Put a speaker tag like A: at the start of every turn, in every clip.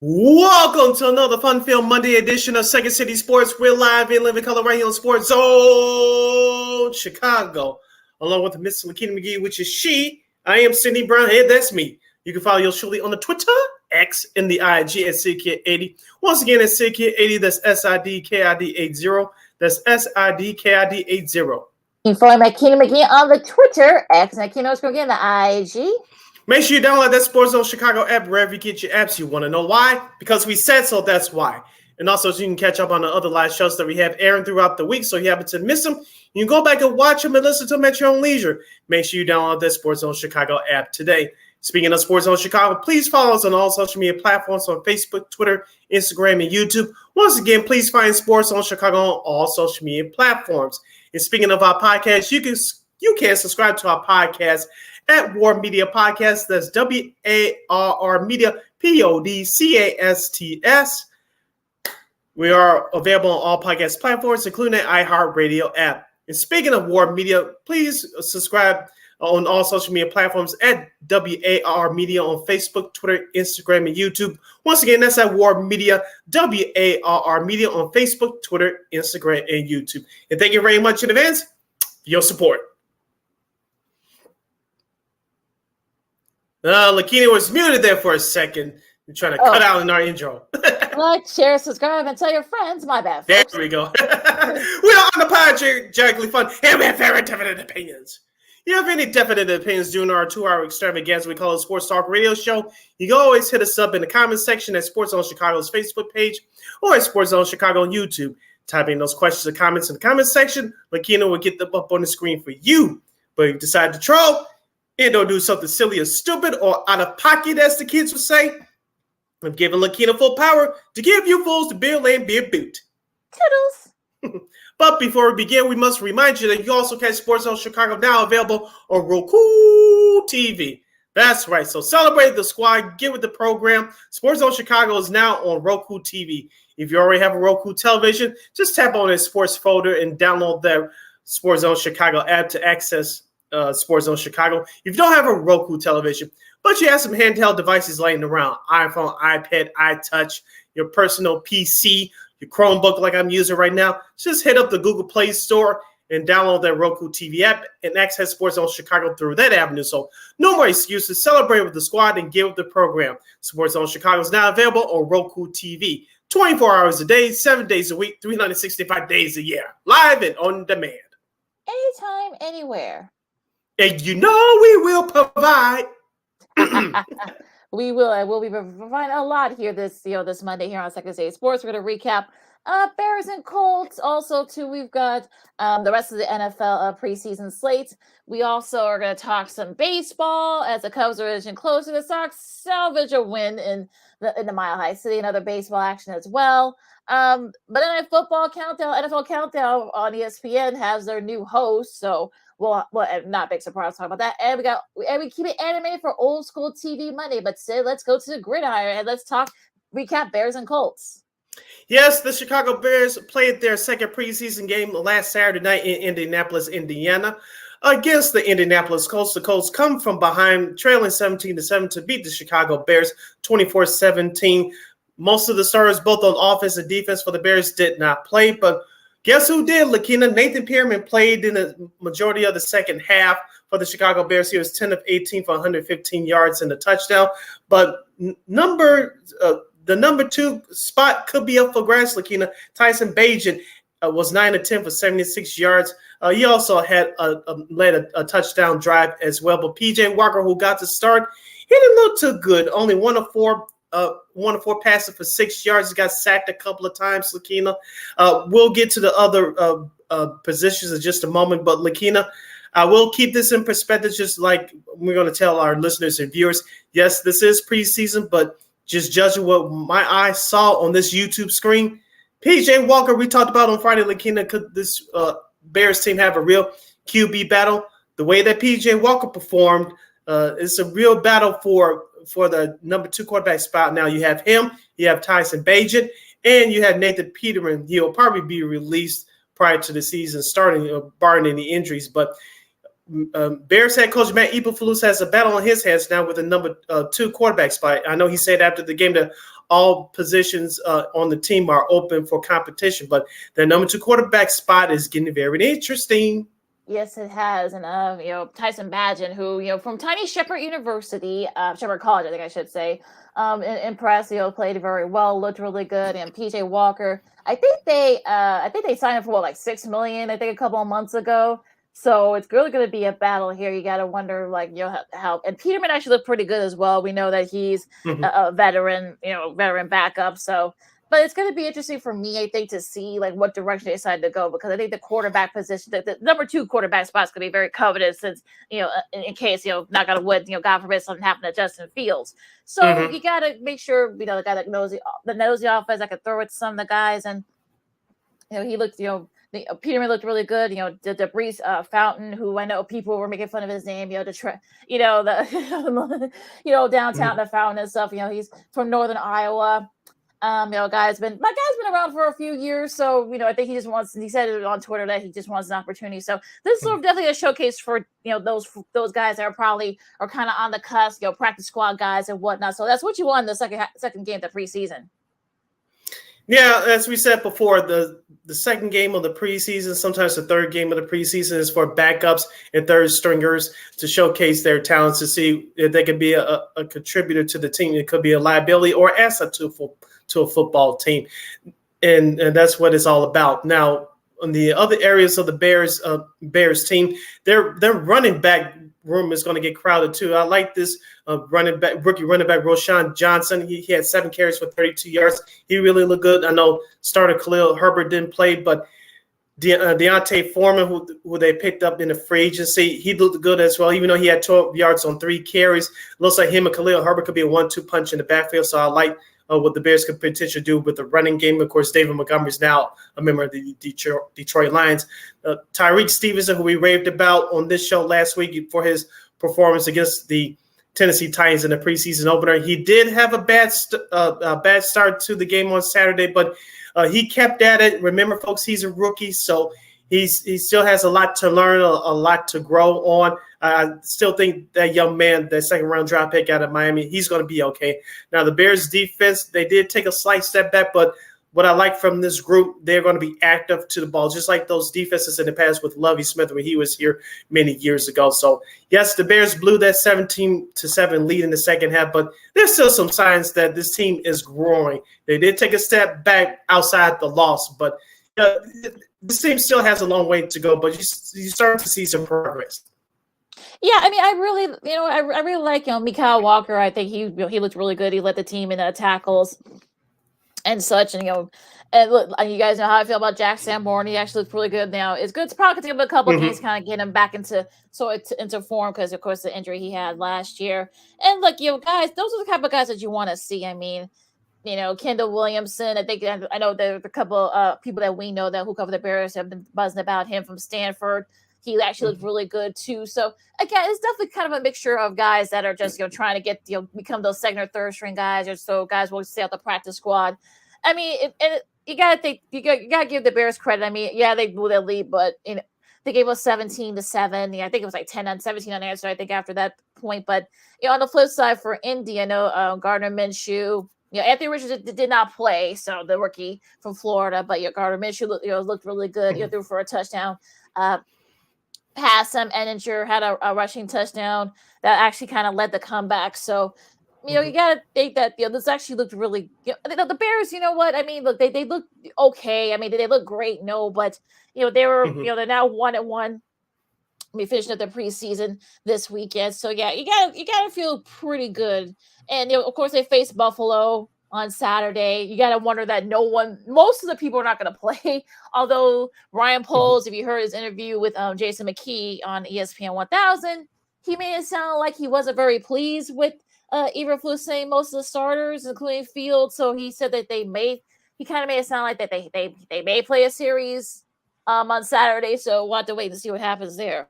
A: Welcome to another fun-filled Monday edition of Second City Sports. We're live in living color right here on Sports Zone Chicago, along with Miss Lakina McGee, which is she. I am Sydney Brownhead. That's me. You can follow yours truly on the Twitter, X, and the IG at SidKid80. Once again, it's SidKid80. That's SIDKID80. That's SIDKID80.
B: You can follow Lakina McGee on the Twitter, X, and Lakina McGee on the IG.
A: Make sure you download that Sports Zone Chicago app wherever you get your apps. You want to know why? Because we said so, that's why. And also, so you can catch up on the other live shows that we have airing throughout the week. So if you happen to miss them, you can go back and watch them and listen to them at your own leisure. Make sure you download that Sports Zone Chicago app today. Speaking of Sports Zone Chicago, please follow us on all social media platforms on Facebook, Twitter, Instagram, and YouTube. Once again, please find Sports Zone Chicago on all social media platforms. And speaking of our podcast, you can subscribe to our podcast at War Media Podcast. That's WARR Media, PODCASTS. We are available on all podcast platforms, including the iHeartRadio app. And speaking of War Media, please subscribe on all social media platforms at WARR Media on Facebook, Twitter, Instagram, and YouTube. Once again, that's at War Media, WARR Media on Facebook, Twitter, Instagram, and YouTube. And thank you very much in advance for your support. Lakina was muted there for a second. We're trying to cut out in our intro.
B: Like, share, subscribe, and tell your friends. My bad, folks.
A: There we go. We are on the Podjagically Fun, and we have very definite opinions. You have any definite opinions during our 2-hour extravaganza we call a Sports Talk Radio Show, you can always hit us up in the comment section at Sports Zone Chicago's Facebook page or at Sports Zone Chicago on YouTube. Type in those questions and comments in the comment section. Lakina will get them up on the screen for you. But if you decide to troll, and don't do something silly or stupid or out of pocket, as the kids would say, I'm giving Lakina full power to give you fools the bill and be a boot.
B: Toodles.
A: But before we begin, we must remind you that you also catch Sports Zone Chicago now available on Roku TV. That's right. So celebrate the squad. Get with the program. Sports Zone Chicago is now on Roku TV. If you already have a Roku television, just tap on the sports folder and download that Sports Zone Chicago app to access Sports Zone Chicago. If you don't have a Roku television, but you have some handheld devices laying around, iPhone, iPad, iTouch, your personal PC, your Chromebook like I'm using right now, just hit up the Google Play Store and download that Roku TV app and access Sports Zone Chicago through that avenue. So no more excuses. Celebrate with the squad and get with the program. Sports Zone Chicago is now available on Roku TV. 24 hours a day, 7 days a week, 365 days a year. Live and on demand.
B: Anytime, anywhere.
A: And you know we will provide.
B: We will. I will be providing a lot here this Monday here on Second City Sports. We're going to recap Bears and Colts. Also, too, we've got the rest of the NFL preseason slate. We also are going to talk some baseball as the Cubs are edging closer. The Sox salvage a win in the Mile High City and other baseball action as well. But then NFL Countdown on ESPN has their new host. So, well, not big surprise to talk about that. And we keep it animated for old school TV Monday. But today, let's go to the gridiron and let's recap Bears and Colts.
A: Yes, the Chicago Bears played their second preseason game last Saturday night in Indianapolis, Indiana, against the Indianapolis Colts. The Colts come from behind, trailing 17-7 to beat the Chicago Bears 24-17. Most of the starters, both on offense and defense for the Bears, did not play, but guess who did, Lakina? Nathan Pearman played in the majority of the second half for the Chicago Bears. He was 10 of 18 for 115 yards and a touchdown. But the number 2 spot could be up for grabs, Lakina. Tyson Bagent was 9 of 10 for 76 yards. He also had led a touchdown drive as well. But P.J. Walker, who got to start, he didn't look too good. Only 1 of 4 passing for 6 yards. He got sacked a couple of times, Lakina. We'll get to the other positions in just a moment, but Lakina, I will keep this in perspective, just like we're going to tell our listeners and viewers. Yes, this is preseason, but just judging what my eyes saw on this YouTube screen, P.J. Walker, we talked about on Friday, Lakina, could this Bears team have a real QB battle? The way that P.J. Walker performed, it's a real battle for the number 2 quarterback spot. Now you have him, you have Tyson Bagent, and you have Nathan Peterman. He'll probably be released prior to the season starting, barring any injuries. But Bears head coach Matt Eberflus has a battle on his hands now with the number 2 quarterback spot. I know he said after the game that all positions on the team are open for competition, but the number 2 quarterback spot is getting very interesting.
B: Yes, it has. And, Tyson Bagent, who, from Tiny Shepherd University, Shepherd College, I think I should say, impressed, played very well, looked really good. And PJ Walker, I think they signed him for like $6 million, I think a couple of months ago. So it's really going to be a battle here. You got to wonder, how. And Peterman actually looked pretty good as well. We know that he's a veteran, veteran backup. So, but it's going to be interesting for me, I think, to see what direction they decide to go, because I think the quarterback position, the number 2 quarterback spot is going to be very coveted, since in case not going to wood, God forbid something happened to Justin Fields. So you got to make sure the guy that knows the offense, that can throw it to some of the guys, and he looked Peterman looked really good. The Brees Fountain, who I know people were making fun of his name. The downtown the Fountain and stuff. He's from Northern Iowa. Guy's been around for a few years, so I think he just wants. He said it on Twitter that he just wants an opportunity. So this is sort of definitely a showcase for those guys that are kind of on the cusp, practice squad guys and whatnot. So that's what you want in the second game of the preseason.
A: Yeah, as we said before, the second game of the preseason, sometimes the third game of the preseason, is for backups and third stringers to showcase their talents, to see if they could be a contributor to the team. It could be a liability or asset to a football team, and that's what it's all about. Now, on the other areas of the Bears team, their running back room is going to get crowded too. I like this rookie running back Roschon Johnson. He had 7 carries for 32 yards. He really looked good. I know starter Khalil Herbert didn't play, but Deontay Foreman, who they picked up in the free agency, he looked good as well, even though he had 12 yards on 3 carries. Looks like him and Khalil Herbert could be a 1-2 punch in the backfield, so I like what the Bears could potentially do with the running game. Of course, David Montgomery is now a member of the Detroit Lions. Tyreek Stevenson, who we raved about on this show last week for his performance against the Tennessee Titans in the preseason opener. He did have a bad start to the game on Saturday, but he kept at it. Remember, folks, he's a rookie, so he still has a lot to learn, a lot to grow on. I still think that young man, that second-round draft pick out of Miami, he's going to be okay. Now, the Bears' defense, they did take a slight step back, but what I like from this group, they're going to be active to the ball, just like those defenses in the past with Lovie Smith when he was here many years ago. So, yes, the Bears blew that 17-7 lead in the second half, but there's still some signs that this team is growing. They did take a step back outside the loss, but this team still has a long way to go, but you start to see some progress.
B: Yeah, I mean, I really like Mykal Walker. I think he looked really good. He led the team in tackles and such, and and you guys know how I feel about Jack Sanborn. He actually looked really good now. It's good. It's probably going to take him a couple of games, kind of get him back into form, because of course the injury he had last year. And guys, those are the type of guys that you want to see. I mean, Kendall Williamson. I know there are a couple people that we know who cover the Bears have been buzzing about him from Stanford. He actually looked really good too. So again, it's definitely kind of a mixture of guys that are just trying to get become those second or third string guys, or so guys will stay out the practice squad. I mean, you gotta think you gotta give the Bears credit. I mean, yeah, they blew their lead, but they gave us 17-7. I think it was like 10-17 unanswered, I think, after that point. But on the flip side for Indy, I know Gardner Minshew. Anthony Richards did not play, so the rookie from Florida. But Gardner Minshew looked really good. Threw for a touchdown. Pass him. Ehlinger had a rushing touchdown that actually kind of led the comeback. So, you got to think that this actually looked really. The Bears. You know what I mean? Look, they look okay. I mean, did they look great? No, but they were. They're now 1-1. We finished up the preseason this weekend, so yeah, you gotta feel pretty good. And of course, they face Buffalo on Saturday. You gotta wonder that most of the people are not going to play. Although Ryan Poles, if you heard his interview with Jason McKee on ESPN 1000, he made it sound like he wasn't very pleased with Eberflus saying most of the starters, including Fields. So he said that he kind of made it sound like that they may play a series on Saturday. So we'll have to wait and see what happens there.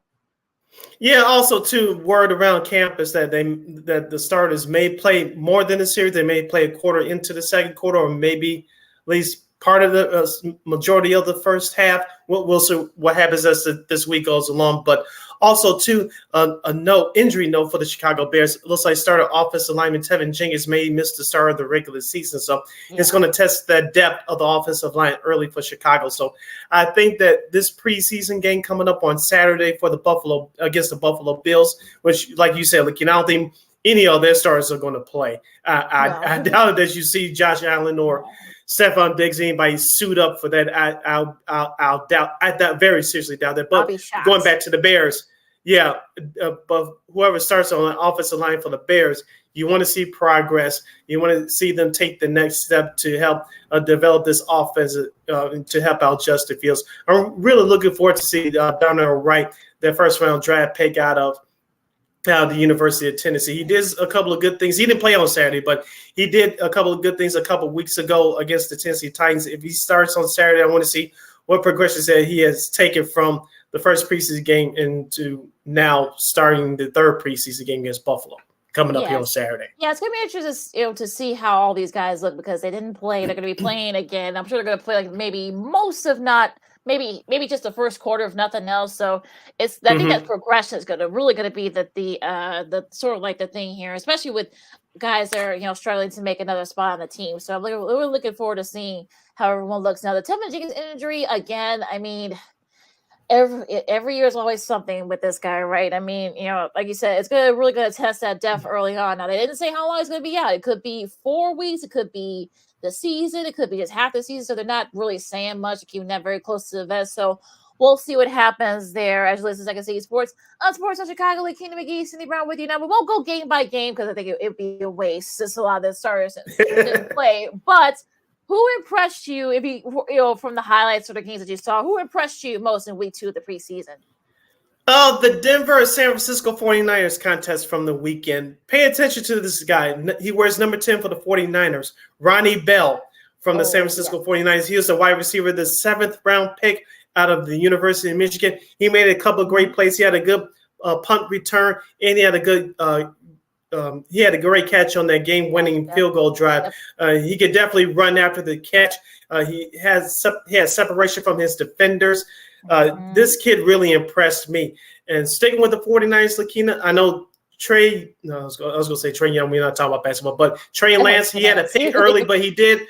A: Yeah, also too, word around campus that the starters may play more than a series. They may play a quarter into the second quarter, or maybe at least part of the majority of the first half. We'll see what happens as this week goes along. But also, too, injury note for the Chicago Bears. It looks like starter offensive lineman Tevin Jenkins may miss the start of the regular season. So it's going to test the depth of the offensive line early for Chicago. So I think that this preseason game coming up on Saturday for against the Buffalo Bills, which, like you said, I don't think any of their starters are going to play. I doubt that you see Josh Allen or Stephon Diggs, anybody suit up for that. I'll doubt. Very seriously doubt that. But going back to the Bears, but whoever starts on the offensive line for the Bears, you want to see progress. You want to see them take the next step to help develop this offense to help out Justin Fields. I'm really looking forward to see Darnell Wright, their first-round draft pick out of the University of Tennessee. He did a couple of good things. He didn't play on Saturday, but he did a couple of good things a couple of weeks ago against the Tennessee Titans. If he starts on Saturday, I want to see what progressions that he has taken from the first preseason game into now starting the third preseason game against Buffalo coming up here on Saturday.
B: Yeah, it's going to be interesting to see how all these guys look because they didn't play. They're going to be playing again. I'm sure they're going to play like maybe most of not – maybe just the first quarter if nothing else. So I think that progression is really going to be the sort of like the thing here, especially with guys that are struggling to make another spot on the team. So I'm really looking forward to seeing how everyone looks now. The Tevin Jenkins injury again. I mean, every year is always something with this guy, right? I mean, like you said, it's really going to test that depth early on. Now they didn't say how long it's going to be out. It could be 4 weeks. It could be the season. It could be just half the season. So they're not really saying much, keeping that very close to the vest. So we'll see what happens there. As you listen to Second City Sports on Sports on Chicago, Lee Keenan McGee, Cindy Brown with you now. We won't go game by game because I think it would be a waste since a lot of the starters didn't play. But who impressed you, if you from the highlights or the games that you saw, who impressed you most in week 2 of the preseason?
A: The Denver San Francisco 49ers contest from the weekend. Pay attention to this guy. He wears number 10 for the 49ers. Ronnie Bell from the San Francisco 49ers. He was a wide receiver, the 7th round pick out of the University of Michigan. He made a couple of great plays. He had a good punt return, and he had a good he had a great catch on that game-winning field goal drive. He could definitely run after the catch. He has separation from his defenders. This kid really impressed me. And sticking with the 49ers, Lakina, I know I was going to say Trey Young. We're not talking about basketball, but Trey Lance, he had a pick early, but he did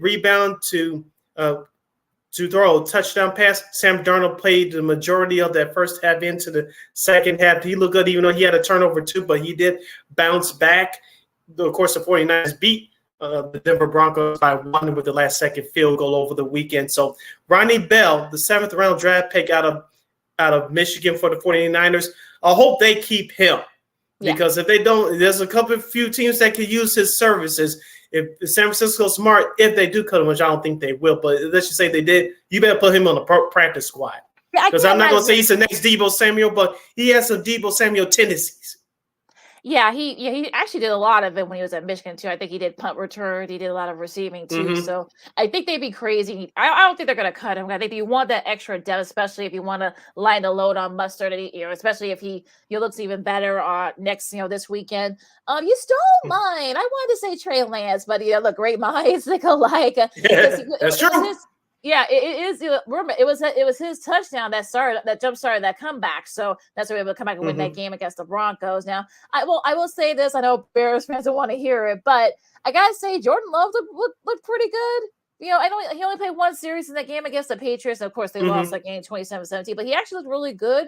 A: rebound to throw a touchdown pass. Sam Darnold played the majority of that first half into the second half. He looked good, even though he had a turnover too, but he did bounce back. Of course, the 49ers beat the Denver Broncos by 1 with the last-second field goal over the weekend. So Ronnie Bell, the 7th round draft pick out of Michigan for the 49ers, I hope they keep him because if they don't, there's a few teams that could use his services. If San Francisco's smart, if they do cut him, which I don't think they will, but let's just say they did, you better put him on the practice squad. Because I'm not going to say he's the next Deebo Samuel, but he has some Deebo Samuel tendencies.
B: Yeah, he actually did a lot of it when he was at Michigan too. I think he did punt return. He did a lot of receiving too. So I think they'd be crazy. I don't think they're going to cut him. I think you want that extra depth, especially if you want to line the load on Mustard. Especially if he looks even better next this weekend. You stole mine. I wanted to say Trey Lance, but look, great minds think alike.
A: That's true.
B: Yeah, it is. It was his touchdown that jump started that comeback. So that's why we were able to come back and win that game against the Broncos. Now, I will say this. I know Bears fans don't want to hear it, but I gotta say Jordan Love looked pretty good. I know he only played one series in that game against the Patriots. And of course, they lost that game 27-17, but he actually looked really good.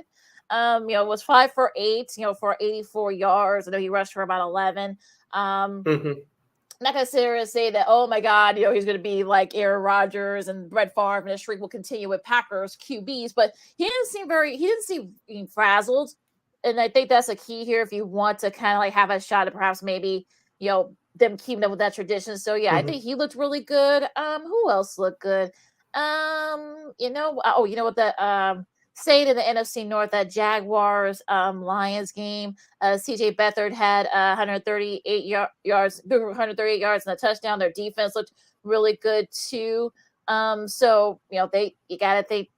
B: Was 5 for 8, for 84 yards. I know he rushed for about 11. I'm not going to sit here and say that, oh, my God, he's going to be like Aaron Rodgers and Brett Favre and the streak will continue with Packers QBs. But he didn't seem frazzled. And I think that's a key here if you want to kind of like have a shot at perhaps maybe, them keeping up with that tradition. So, yeah, I think he looked really good. Who else looked good? Staying in the NFC North, that Jaguars Lions game, CJ Beathard had 138 yards and a touchdown. Their defense looked really good too. So you got to think,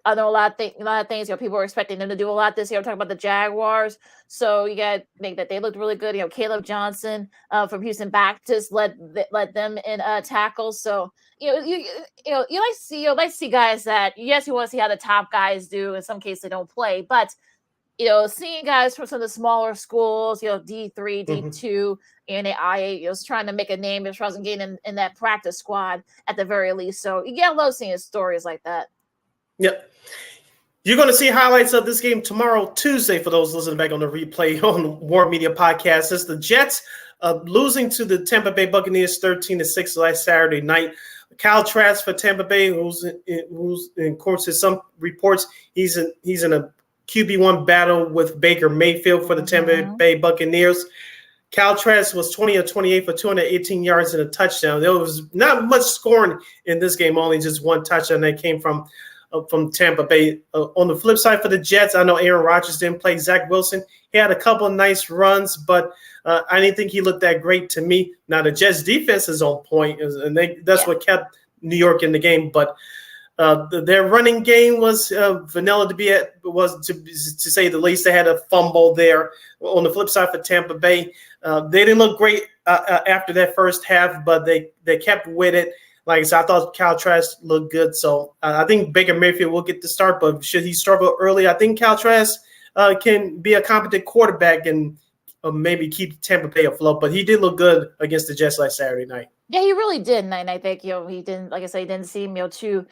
B: I know a lot of things. People were expecting them to do a lot this year. I'm talking about the Jaguars. So you got to think that they looked really good. Caleb Johnson from Houston Baptist led them in tackles. So you like to see guys that, yes, you want to see how the top guys do. In some cases, they don't play, but seeing guys from some of the smaller schools, D3, D2, and IA, trying to make a name as far as getting in that practice squad at the very least. So you get love seeing stories like that.
A: Yep. You're going to see highlights of this game tomorrow, Tuesday, for those listening back on the replay on War Media Podcast. It's the Jets losing to the Tampa Bay Buccaneers 13-6 last Saturday night. Kyle Trask for Tampa Bay, who's in course, some reports he's in a QB1 battle with Baker Mayfield for the Tampa Bay Buccaneers. Kyle Trask was 20 of 28 for 218 yards and a touchdown. There was not much scoring in this game, only just one touchdown that came from Tampa Bay. On the flip side for the Jets, I know Aaron Rodgers didn't play. Zach Wilson, he had a couple of nice runs, but I didn't think he looked that great to me. Now, the Jets defense is on point, and that's what kept New York in the game, but their running game was vanilla to say the least. They had a fumble there. On the flip side for Tampa Bay, they didn't look great after that first half, but they kept with it. Like I said, I thought Kyle Trask looked good. So I think Baker Mayfield will get the start, but should he struggle early, I think Kyle Trask can be a competent quarterback and maybe keep Tampa Bay afloat. But he did look good against the Jets last Saturday night.
B: Yeah, he really did. And I think, he didn't, like I said, he didn't seem, too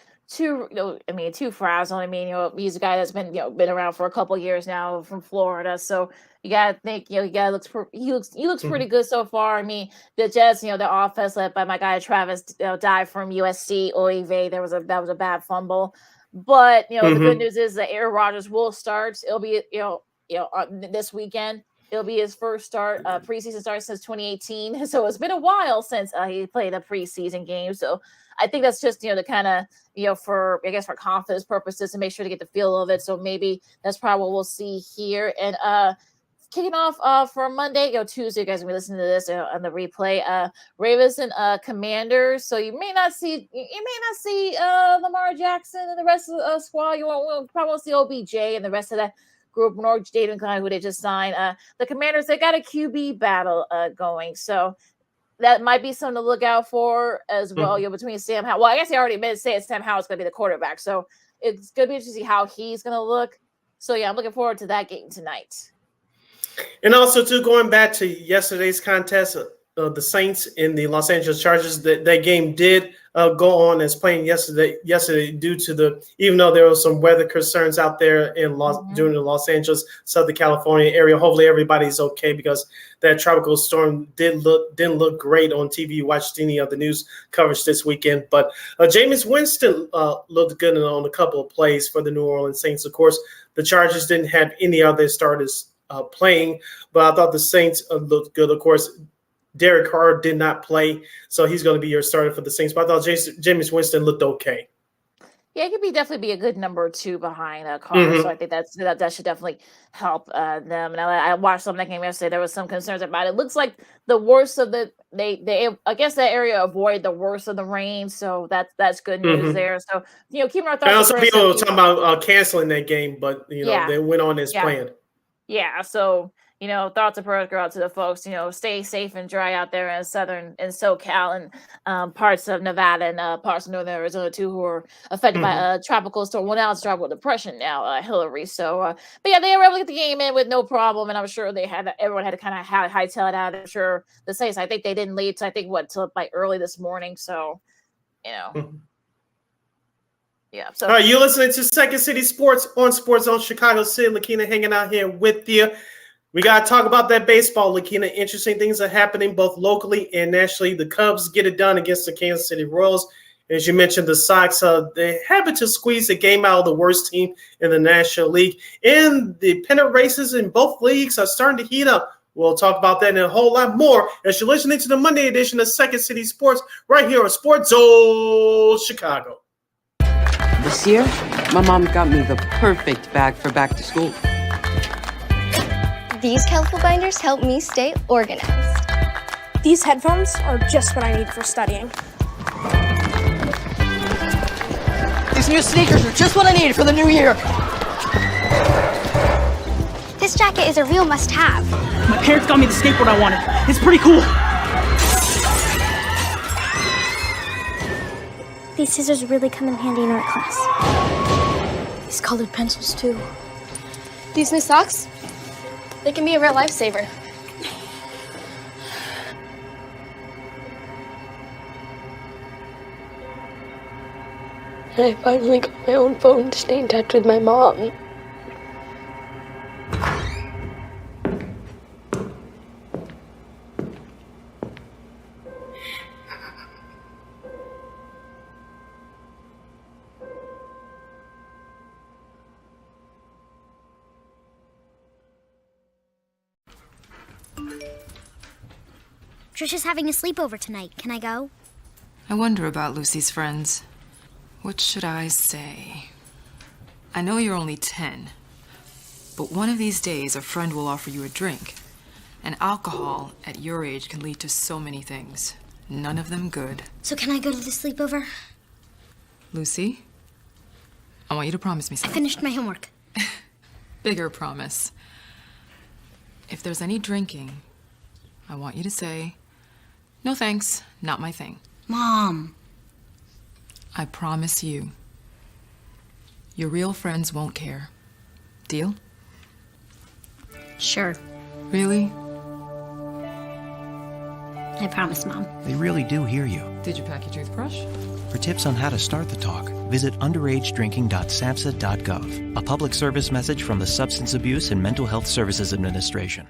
B: frazzled. He's a guy that's been around for a couple years now from Florida. So you gotta think, he looks pretty good so far. The Jets, the offense led by my guy Travis Dye from USC. Oy vey, that was a bad fumble. But the good news is that Aaron Rodgers will start. It'll be this weekend. It'll be his first preseason start since 2018. So it's been a while since he played a preseason game. So I think that's just, the kind of, for confidence purposes to make sure to get the feel of it. So maybe that's probably what we'll see here. And kicking off for Monday, Tuesday, you guys will be listening to this on the replay. Ravens and Commanders. So you may not see Lamar Jackson and the rest of the squad. We'll probably see OBJ and the rest of that group, nor Jaden Klein, who they just signed. The Commanders, they got a QB battle going. So that might be something to look out for as well. Between Sam Howell. Well, I guess he already said Sam Howell's going to be the quarterback. So it's going to be interesting to see how he's going to look. So, I'm looking forward to that game tonight.
A: And also, too, going back to yesterday's contest, the Saints and the Los Angeles Chargers, that game did go on as playing yesterday due to even though there were some weather concerns out there in during the Los Angeles, Southern California area. Hopefully everybody's okay because that tropical storm didn't look great on TV. You watched any of the news coverage this weekend, but Jameis Winston looked good on a couple of plays for the New Orleans Saints. Of course, the Chargers didn't have any other starters playing, but I thought the Saints looked good. Of course, Derek Carr did not play, so he's going to be your starter for the Saints. But I thought Jameis Winston looked okay.
B: Yeah, he could definitely be a good number 2 behind Carr. So I think that should definitely help them. And I watched some of that game yesterday. There was some concerns about it. It looks like the worst of they I guess that area avoided the worst of the rain. So that's good news there. So keep our thoughts.
A: I know some people were talking about canceling that game, but they went on as planned.
B: Yeah, so thoughts and prayers go out to the folks. Stay safe and dry out there in SoCal and parts of Nevada and parts of northern Arizona too, who are affected by a tropical storm. Well, now it's tropical depression now, Hillary. So, but yeah, they were able to get the game in with no problem, and I'm sure everyone had to kind of hightail it out. I'm sure the Saints. I think they didn't leave till till like early this morning. So, Yeah. So,
A: all right, you're listening to Second City Sports on Sports Zone Chicago. Sid Lakina hanging out here with you. We got to talk about that baseball, Lakina. Interesting things are happening both locally and nationally. The Cubs get it done against the Kansas City Royals. As you mentioned, the Sox, they happen to squeeze a game out of the worst team in the National League. And the pennant races in both leagues are starting to heat up. We'll talk about that and a whole lot more as you're listening to the Monday edition of Second City Sports right here on Sports Zone Chicago.
C: This year, my mom got me the perfect bag for back to school.
D: These colorful binders help me stay organized.
E: These headphones are just what I need for studying.
C: This
E: These new sneakers are just what I needed for the new year.
F: This jacket is a real must-have.
E: My parents got me the skateboard I wanted. It's pretty cool.
F: These scissors really come in handy in art class.
D: These colored pencils, too. These new socks, they can be a real lifesaver.
G: And I finally got my own phone to stay in touch with my mom.
F: Trisha's having a sleepover tonight. Can I go?
H: I wonder about Lucy's friends. What should I say? I know you're only 10, but one of these days a friend will offer you a drink. And alcohol at your age can lead to so many things. None of them good.
F: So can I go to the sleepover?
H: Lucy, I want you to promise me
F: I
H: something.
F: finished my homework.
H: Bigger promise. If there's any drinking, I want you to say, "No thanks, not my thing."
F: Mom.
H: I promise you, your real friends won't care. Deal?
F: Sure.
H: Really?
F: I promise, Mom.
I: They really do hear you.
H: Did you pack your toothbrush?
I: For tips on how to start the talk, visit underagedrinking.samhsa.gov. A public service message from the Substance Abuse and Mental Health Services Administration.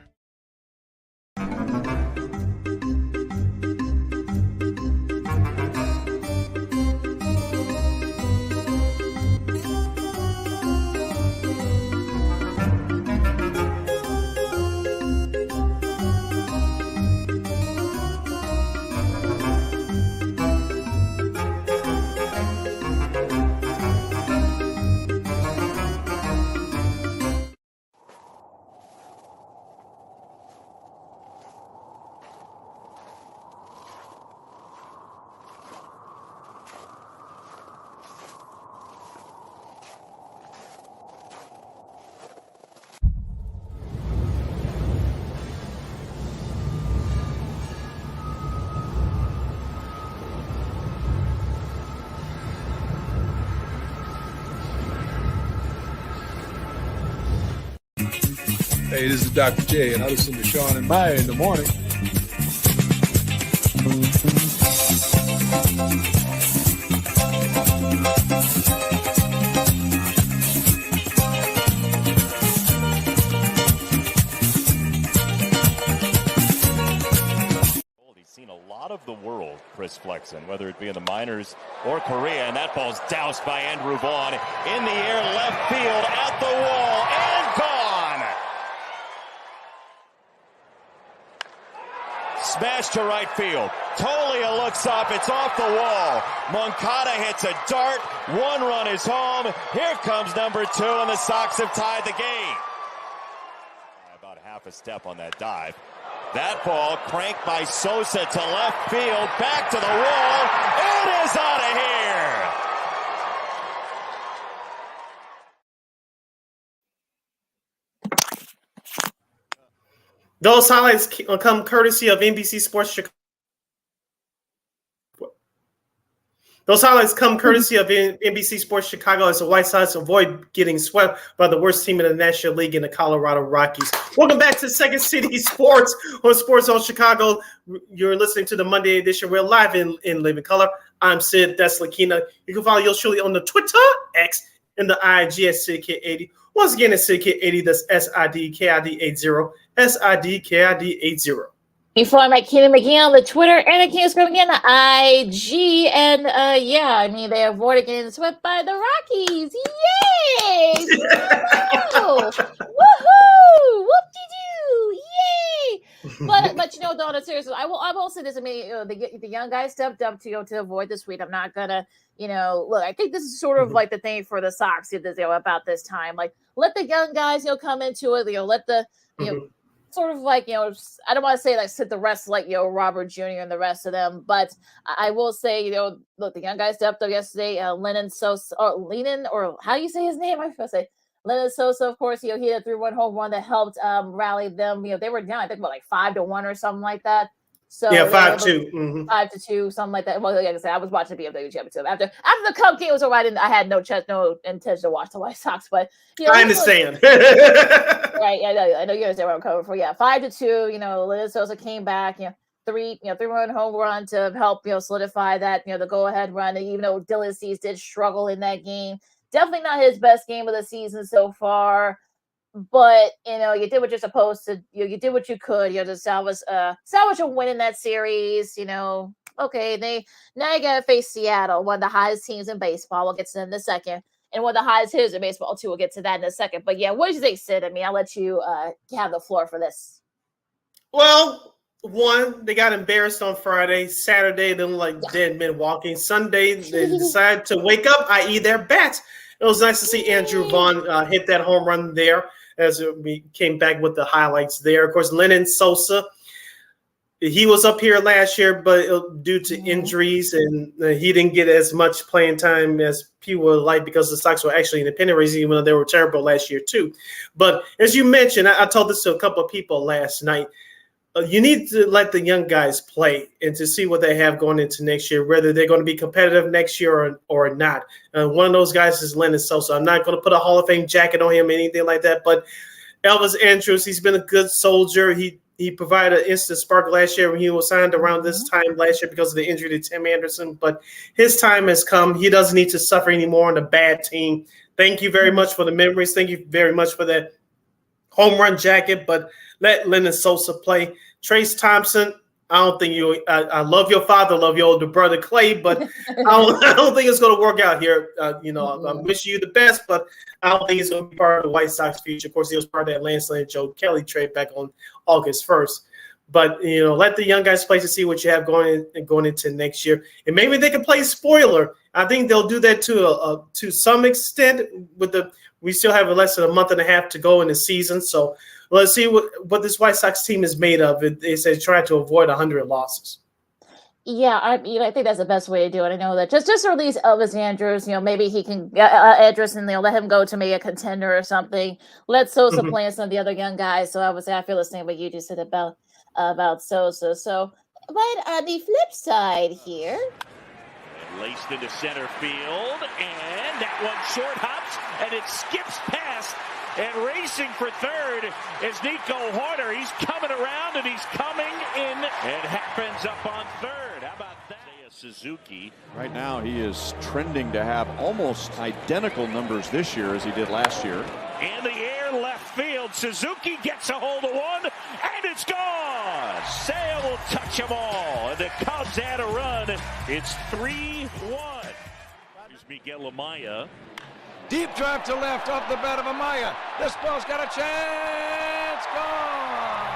J: Hey, this is Dr. J, and I listen to Sean and Maya in the morning.
K: He's seen a lot of the world, Chris Flexen, whether it be in the minors or Korea, and that ball's doused by Andrew Vaughn in the air, left field, at the wall, and gone! Smash to right field. Tolia looks up. It's off the wall. Moncada hits a dart. One run is home. Here comes number 2, and the Sox have tied the game. About half a step on that dive. That ball cranked by Sosa to left field. Back to the wall. It is out of here.
A: Those highlights come courtesy of NBC Sports Chicago. Those highlights come courtesy of NBC Sports Chicago as the White Sox avoid getting swept by the worst team in the National League in the Colorado Rockies. Welcome back to Second City Sports on Sports Zone Chicago. You're listening to the Monday edition. We're live in living color. I'm Sid Deslakina. You can follow yours truly on the Twitter, X, and the IG at SidKid80. Once again, it's SidKid80. That's SIDKID80. SIDKID80.
B: You follow my Keenan McGee on the Twitter, and I can't scroll again the IG, and yeah, I mean they avoided getting swept by the Rockies. Yay! Woohoo! Whoop-de-doo! Yay! But you know, Donna, seriously, I will say this. I mean, the young guys stepped up to avoid the sweep. I'm not gonna, look. I think this is sort of like the thing for the Sox about this time. Like, let the young guys, come into it. Let the sort of like, I don't want to say like sit the rest like, Robert Jr. and the rest of them, but I will say, look, the young guys stepped up yesterday. Lennon Sosa, or how do you say his name? I was going to say Lennon Sosa, of course, he had a 3-1 home run that helped rally them. They were down, I think, like 5-1 or something like that. So
A: yeah, 5-2,
B: 5-2, something like that. Well, like I said, I was watching the BMW Championship after the Cub game was over. I had no intention to watch the White Sox, but
A: I understand.
B: Right, I know you understand what I'm coming for. Yeah, 5-2. Liz Sosa came back. 3-run home run to help solidify that the go ahead run. And even though Dylan Cease did struggle in that game, definitely not his best game of the season so far. But you did what you're supposed to. You did what you could. To salvage a win in that series. Okay, now you gotta face Seattle, one of the highest teams in baseball. We'll get to them in a second, and one of the highest hitters in baseball too. We'll get to that in a second. But yeah, what did you think, Sid? I mean, I'll let you have the floor for this.
A: Well, one, they got embarrassed on Friday. Saturday, they look like dead men walking. Sunday, they decided to wake up, i.e., their bats. It was nice to see Andrew Vaughn hit that home run there, as we came back with the highlights there. Of course, Lennon Sosa, he was up here last year, but due to injuries, and he didn't get as much playing time as people would like because the Sox were actually in the pennant race, even though they were terrible last year too. But as you mentioned, I told this to a couple of people last night, you need to let the young guys play and to see what they have going into next year, whether they're going to be competitive next year or not. One of those guys is Lennon Sosa. I'm not going to put a Hall of Fame jacket on him or anything like that, but Elvis Andrus, he's been a good soldier. He provided an instant spark last year when he was signed around this time last year because of the injury to Tim Anderson, but his time has come. He doesn't need to suffer anymore on a bad team. Thank you very much for the memories. Thank you very much for that home run jacket, but let Lennon Sosa play. Trace Thompson, I don't think I love your father, love your older brother Clay, but I don't think it's going to work out here. I wish you the best, but I don't think he's going to be part of the White Sox future. Of course, he was part of that Lance Lynn, Joe Kelly trade back on August 1st. But let the young guys play to see what you have going into next year, and maybe they can play spoiler. I think they'll do that to some extent. We still have less than a month and a half to go in the season, so let's see what this White Sox team is made of. They say try to avoid 100 losses.
B: Yeah, I think that's the best way to do it. I know that just to release Elvis Andrus, maybe he can address and let him go to maybe a contender or something. Let Sosa play and some of the other young guys. So I would say I feel the same way you just said about Sosa. So, but on the flip side here.
K: Laced into center field, and that one short hops, and it skips past, and racing for third is Nico Horner. He's coming around, and he's coming in. It happens up on third. How about that? Suzuki.
L: Right now, he is trending to have almost identical numbers this year as he did last year.
K: In the air, left field. Suzuki gets a hold of one, and it's gone. Sale will touch them all, and the Cubs add a run. It's 3-1. Here's Miguel Amaya.
M: Deep drive to left off the bat of Amaya. This ball's got a chance. Gone.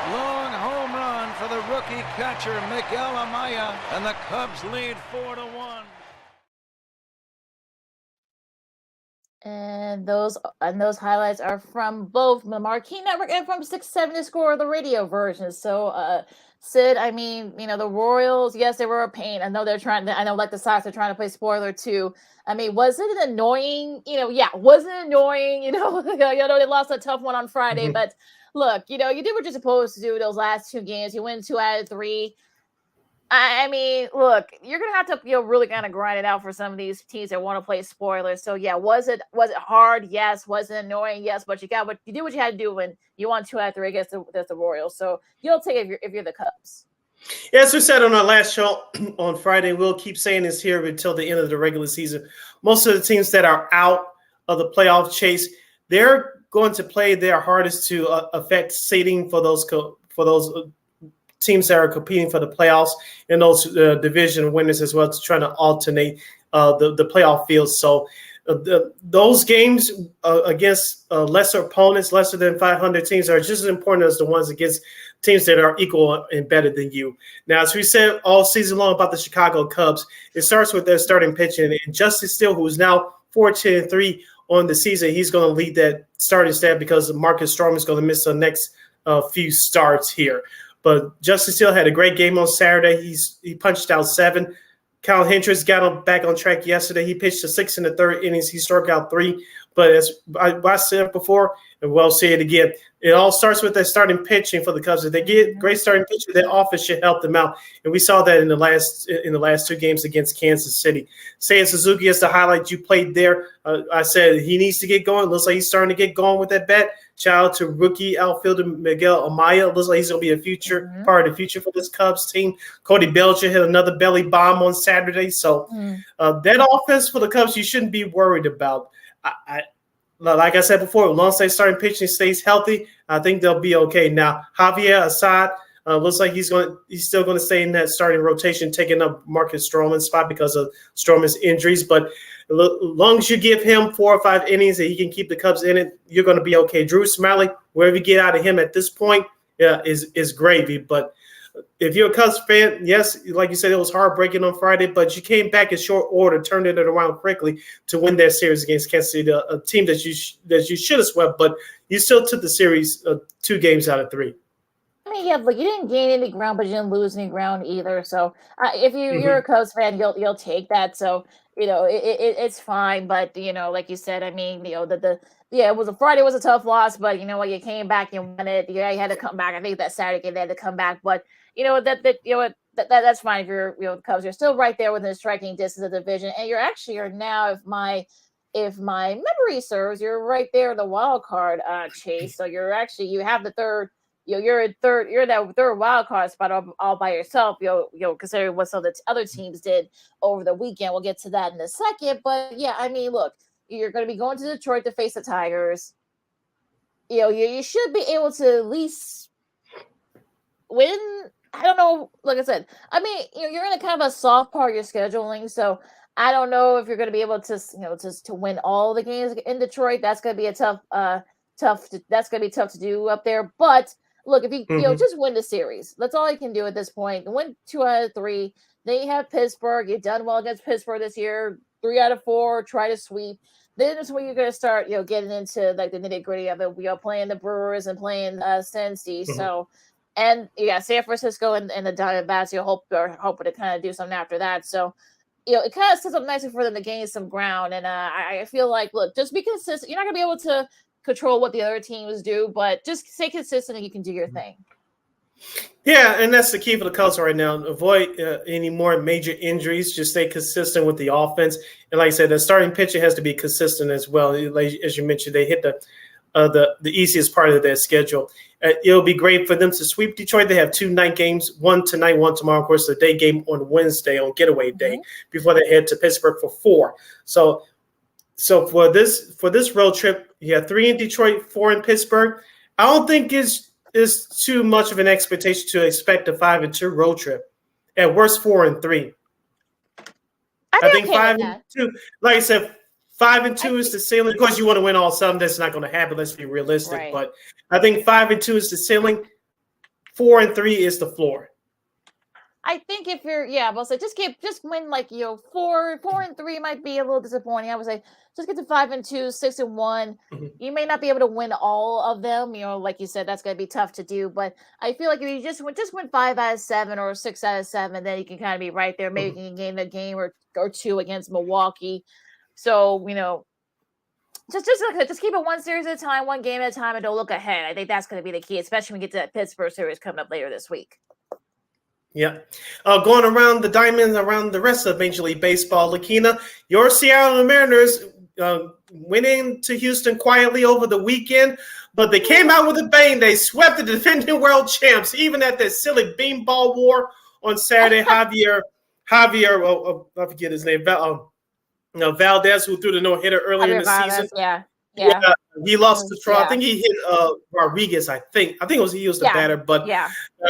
M: Long home run for the rookie catcher Miguel Amaya, and the Cubs lead 4-1.
B: And those highlights are from both the Marquee Network and from 670 Score, the radio version. So, Sid, I mean, the Royals, yes, they were a pain. I know I know like the Sox are trying to play spoiler too. I mean, was it annoying? Yeah, was it annoying? They lost a tough one on Friday, but look, you did what you're supposed to do those last two games. You win 2 out of 3. I mean, look, you're gonna have to really kind of grind it out for some of these teams that want to play spoilers. So yeah, was it hard? Yes. Was it annoying? Yes. But you did what you had to do when you won 2 out of 3 against the Royals. So you'll take it if you're the Cubs.
A: Yeah, as we said on our last show on Friday, we'll keep saying this here until the end of the regular season. Most of the teams that are out of the playoff chase, they're going to play their hardest to affect seeding for those teams that are competing for the playoffs and those division winners as well, to try to alternate the playoff fields. So those games against lesser opponents, lesser than 500 teams, are just as important as the ones against teams that are equal and better than you. Now, as we said all season long about the Chicago Cubs, it starts with their starting pitching. And Justice Steele, who is now 4-10-3 on the season, he's going to lead that starting staff because Marcus Stroman is going to miss the next few starts here. But Justin Steele had a great game on Saturday. He punched out 7. Kyle Hendricks got him back on track yesterday. He pitched to 6 in the 3rd innings. He struck out 3. But as I said before, and we'll say it again, it all starts with that starting pitching for the Cubs. If they get great starting pitching, their offense should help them out. And we saw that in the last 2 games against Kansas City. Seiya Suzuki is the highlight. You played there. I said he needs to get going. Looks like he's starting to get going with that bat. Shout out to rookie outfielder Miguel Amaya. Looks like he's going to be a future part of the future for this Cubs team. Cody Bellinger hit another belly bomb on Saturday. So that offense for the Cubs, you shouldn't be worried about. Like I said before, as long as they starting pitching stays healthy, I think they'll be okay. Now, Javier Assad looks like he's still going to stay in that starting rotation, taking up Marcus Stroman's spot because of Stroman's injuries. But as long as you give him 4 or 5 innings and he can keep the Cubs in it, you're going to be okay. Drew Smiley, wherever you get out of him at this point, is gravy. But if you're a Cubs fan, yes, like you said, it was heartbreaking on Friday, but you came back in short order, turned it around quickly to win that series against Kansas City, a team that you should have swept, but you still took the series 2 games out of 3.
B: I mean, yeah, like you didn't gain any ground, but you didn't lose any ground either. So if you're a Cubs fan, you'll take that. So it's fine. But like you said, I mean, it was Friday was a tough loss, but you know what, you came back and won it. Yeah, you had to come back. I think that Saturday game they had to come back, but that's fine if you're the Cubs. You're still right there within striking distance of the division, and you're now, if my memory serves, you're right there in the wild card chase. So you have the third. You're in that third wild card spot all by yourself. Considering what some of the other teams did over the weekend. We'll get to that in a second. But yeah, I mean, look, you're going to be going to Detroit to face the Tigers. You should be able to at least win. I don't know. Like I said, I mean, you're in a kind of a soft part of your scheduling, so I don't know if you're going to be able to, to win all the games in Detroit. That's going to be that's going to be tough to do up there. But look, if you just win the series, that's all you can do at this point. Win 2 out of 3. Then you have Pittsburgh. You've done well against Pittsburgh this year. 3 out of 4. Try to sweep. Then is when you're going to start, getting into like the nitty gritty of it. Playing the Brewers and playing Cincy. So. And San Francisco and the Diamondbacks, hoping to kind of do something after that. So, it kind of sets up nicely for them to gain some ground. And I feel like, look, just be consistent. You're not going to be able to control what the other teams do, but just stay consistent and you can do your thing.
A: Yeah, and that's the key for the Cubs right now. Avoid any more major injuries. Just stay consistent with the offense. And like I said, the starting pitcher has to be consistent as well. As you mentioned, they hit the easiest part of their schedule. It'll be great for them to sweep Detroit. They have 2 night games, one tonight, one tomorrow. Of course, the day game on Wednesday on getaway day before they head to Pittsburgh for 4. So for this road trip, you have 3 in Detroit, 4 in Pittsburgh. I don't think it's too much of an expectation to expect a 5-2 road trip. At worst, 4-3. I think 5-2. Like I said, 5-2 is the ceiling. Of course, you want to win all 7. That's not going to happen. Let's be realistic. Right. But I think 5-2 is the ceiling. 4-3 is the floor.
B: I think if you're, just win 4-3 might be a little disappointing. I would say just get to 5-2, 6-1. You may not be able to win all of them. Like you said, that's going to be tough to do. But I feel like if you just win 5 out of 7 or 6 out of 7, then you can kind of be right there. Maybe you can gain a game or 2 against Milwaukee. So, just keep it one series at a time, one game at a time, and don't look ahead. I think that's going to be the key, especially when we get to that Pittsburgh series coming up later this week.
A: Yeah. Going around the diamonds, around the rest of Major League Baseball, Lakina, your Seattle Mariners went into Houston quietly over the weekend, but they came out with a bang. They swept the defending world champs, even at that silly beanball war on Saturday. Javier, I forget his name, Valdez, who threw the no-hitter earlier in the season. Yeah, he lost the trial. I think he hit Rodriguez. I think he was the batter. But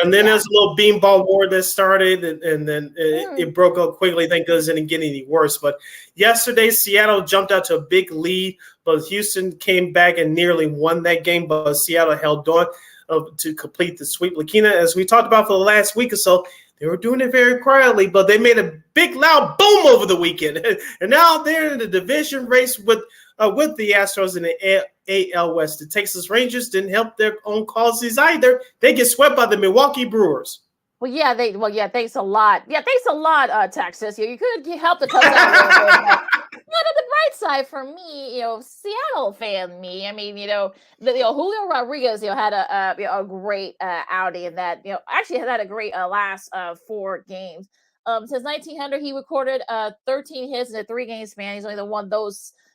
A: and then there's a little beanball war that started, and then it broke up quickly. Thank goodness it didn't get any worse. But yesterday, Seattle jumped out to a big lead, but Houston came back and nearly won that game. But Seattle held on to complete the sweep. Lakina, as we talked about for the last week or so, they were doing it very quietly, but they made a big, loud boom over the weekend. And now they're in the division race with with the Astros in the AL West. The Texas Rangers didn't help their own causes either. They get swept by the Milwaukee Brewers.
B: Well, yeah, thanks a lot. Yeah, thanks a lot, Texas. You could help the Cubs out a little bit. But, on the bright side for me, Seattle fan me. I mean, Julio Rodriguez, had a great outing in that. Actually had a great last 4 games. Since 1900, he recorded 13 hits in a 3-game span. He's only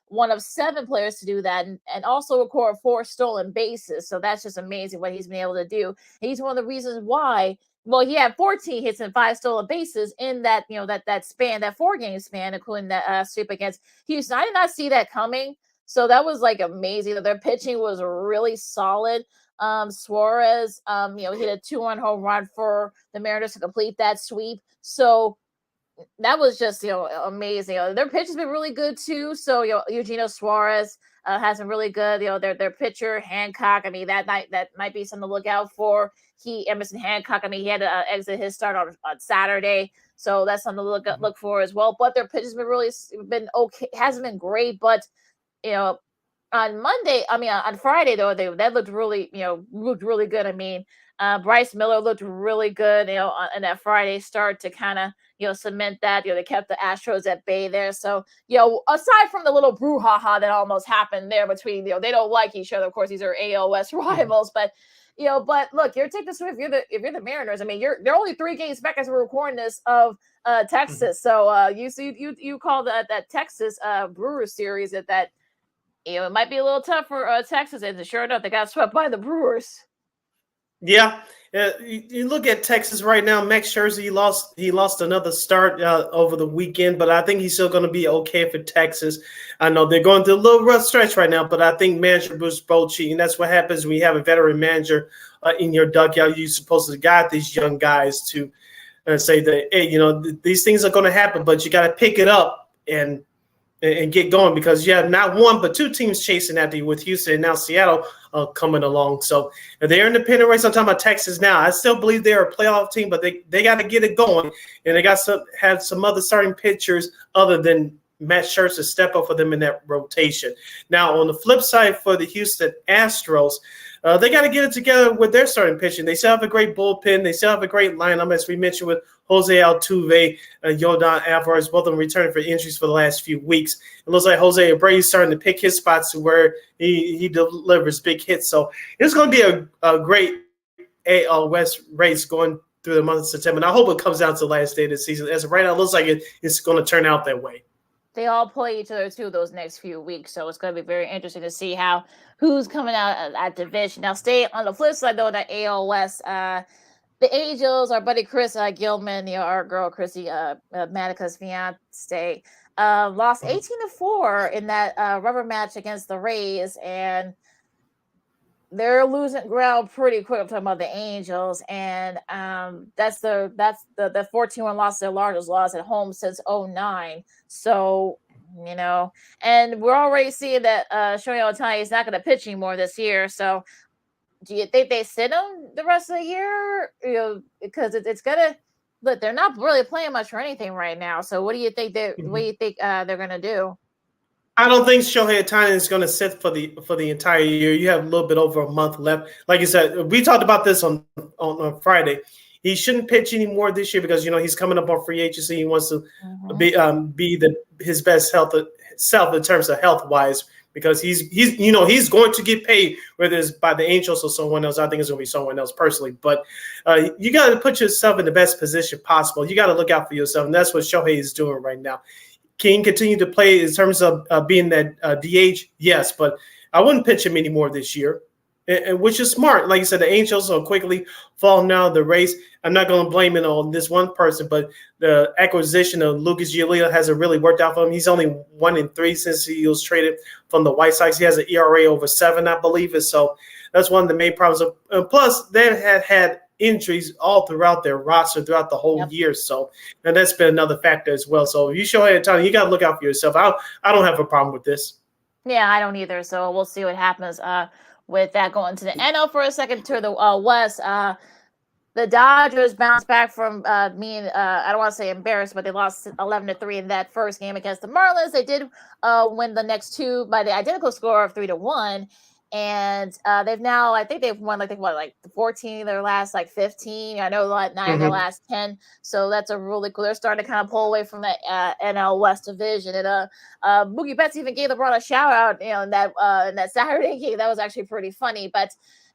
B: one of 7 players to do that, and also record 4 stolen bases. So that's just amazing what he's been able to do. He's one of the reasons why. Well, he had 14 hits and 5 stolen bases in that, that span, that 4-game span, including that sweep against Houston. I did not see that coming. So that was amazing. Their pitching was really solid. Suarez, hit a 2-run home run for the Mariners to complete that sweep. So that was just, amazing. Their pitch has been really good too. So, Eugenio Suarez has been really good. Their pitcher Hancock. I mean, that might be something to look out for. Emerson Hancock. I mean, he had to exit his start on Saturday, so that's something to look for as well. But their pitch has been okay. Hasn't been great, but on Friday though, that looked really good. I mean, Bryce Miller looked really good, in that Friday start to kind of, cement that. They kept the Astros at bay there. So, aside from the little brouhaha that almost happened there between, they don't like each other. Of course, these are AL West rivals, but look, take this if you're the Mariners. I mean, they're only 3 games back as we're recording this of Texas. So you call that Texas Brewers series that it might be a little tough for Texas, and sure enough, they got swept by the Brewers.
A: Yeah, you look at Texas right now. Max Scherzer, he lost another start over the weekend, but I think he's still going to be okay for Texas. I know they're going through a little rough stretch right now, but I think manager Bruce Bochy, and that's what happens when you have a veteran manager in your dugout. You're supposed to guide these young guys to say that, hey, these things are going to happen, but you got to pick it up and get going, because you have not 1 but 2 teams chasing after you with Houston and now Seattle coming along. So they're in the pennant race. I'm talking about Texas now. I still believe they're a playoff team, but they got to get it going, and they got to have some other starting pitchers other than Matt Scherzer step up for them in that rotation. Now, on the flip side for the Houston Astros, they got to get it together with their starting pitching. They still have a great bullpen. They still have a great lineup, as we mentioned, with Jose Altuve and Yordan Alvarez, both of them returning for injuries for the last few weeks. It looks like Jose Abreu's starting to pick his spots to where he delivers big hits. So it's going to be a great AL West race going through the month of September. And I hope it comes down to the last day of the season. As of right now, it looks like it's going to turn out that way.
B: They all play each other too those next few weeks, so it's going to be very interesting to see who's coming out at division. Now, stay on the flip side though, in the AL West, the Angels, our buddy Chris Gilman, our girl Chrissy Manica's fiance, lost 18-4 in that rubber match against the Rays, and they're losing ground pretty quick. I'm talking about the Angels, and that's the 14-1 loss, their largest loss at home since 2009. So, and we're already seeing that Shohei Ohtani is not going to pitch anymore this year. So, do you think they sit him the rest of the year? Because it's gonna look, they're not really playing much for anything right now. So, what do you think they're going to do?
A: I don't think Shohei Ohtani is going to sit for the entire year. You have a little bit over a month left. Like you said, we talked about this on Friday. He shouldn't pitch anymore this year because he's coming up on free agency. He wants to be his best self in terms of health wise, because he's going to get paid, whether it's by the Angels or someone else. I think it's going to be someone else personally. But you got to put yourself in the best position possible. You got to look out for yourself, and that's what Shohei is doing right now. Can he continue to play in terms of being that DH? Yes, but I wouldn't pitch him anymore this year, and which is smart. Like you said, the Angels are quickly falling out of the race. I'm not going to blame it on this one person, but the acquisition of Lucas Giolito hasn't really worked out for him. He's only 1-3 since he was traded from the White Sox. He has an ERA over 7, I believe it. So that's one of the main problems. Plus, they had injuries all throughout their roster throughout the whole year. So, and that's been another factor as well. So if you show ahead of time, you got to look out for yourself. I don't have a problem with this.
B: Yeah, I don't either. So we'll see what happens with that. Going to the NL for a second to the West. The Dodgers bounced back from being, I don't want to say embarrassed, but they lost 11-3 in that first game against the Marlins. They did win the next two by the identical score of 3-1. And they've now, I think they've won, like 14 of their last 15. I know 9 of their last 10. So that's a really cool. They're starting to kind of pull away from the NL West division. And Mookie Betts even gave LeBron a shout out, in that Saturday game. That was actually pretty funny. But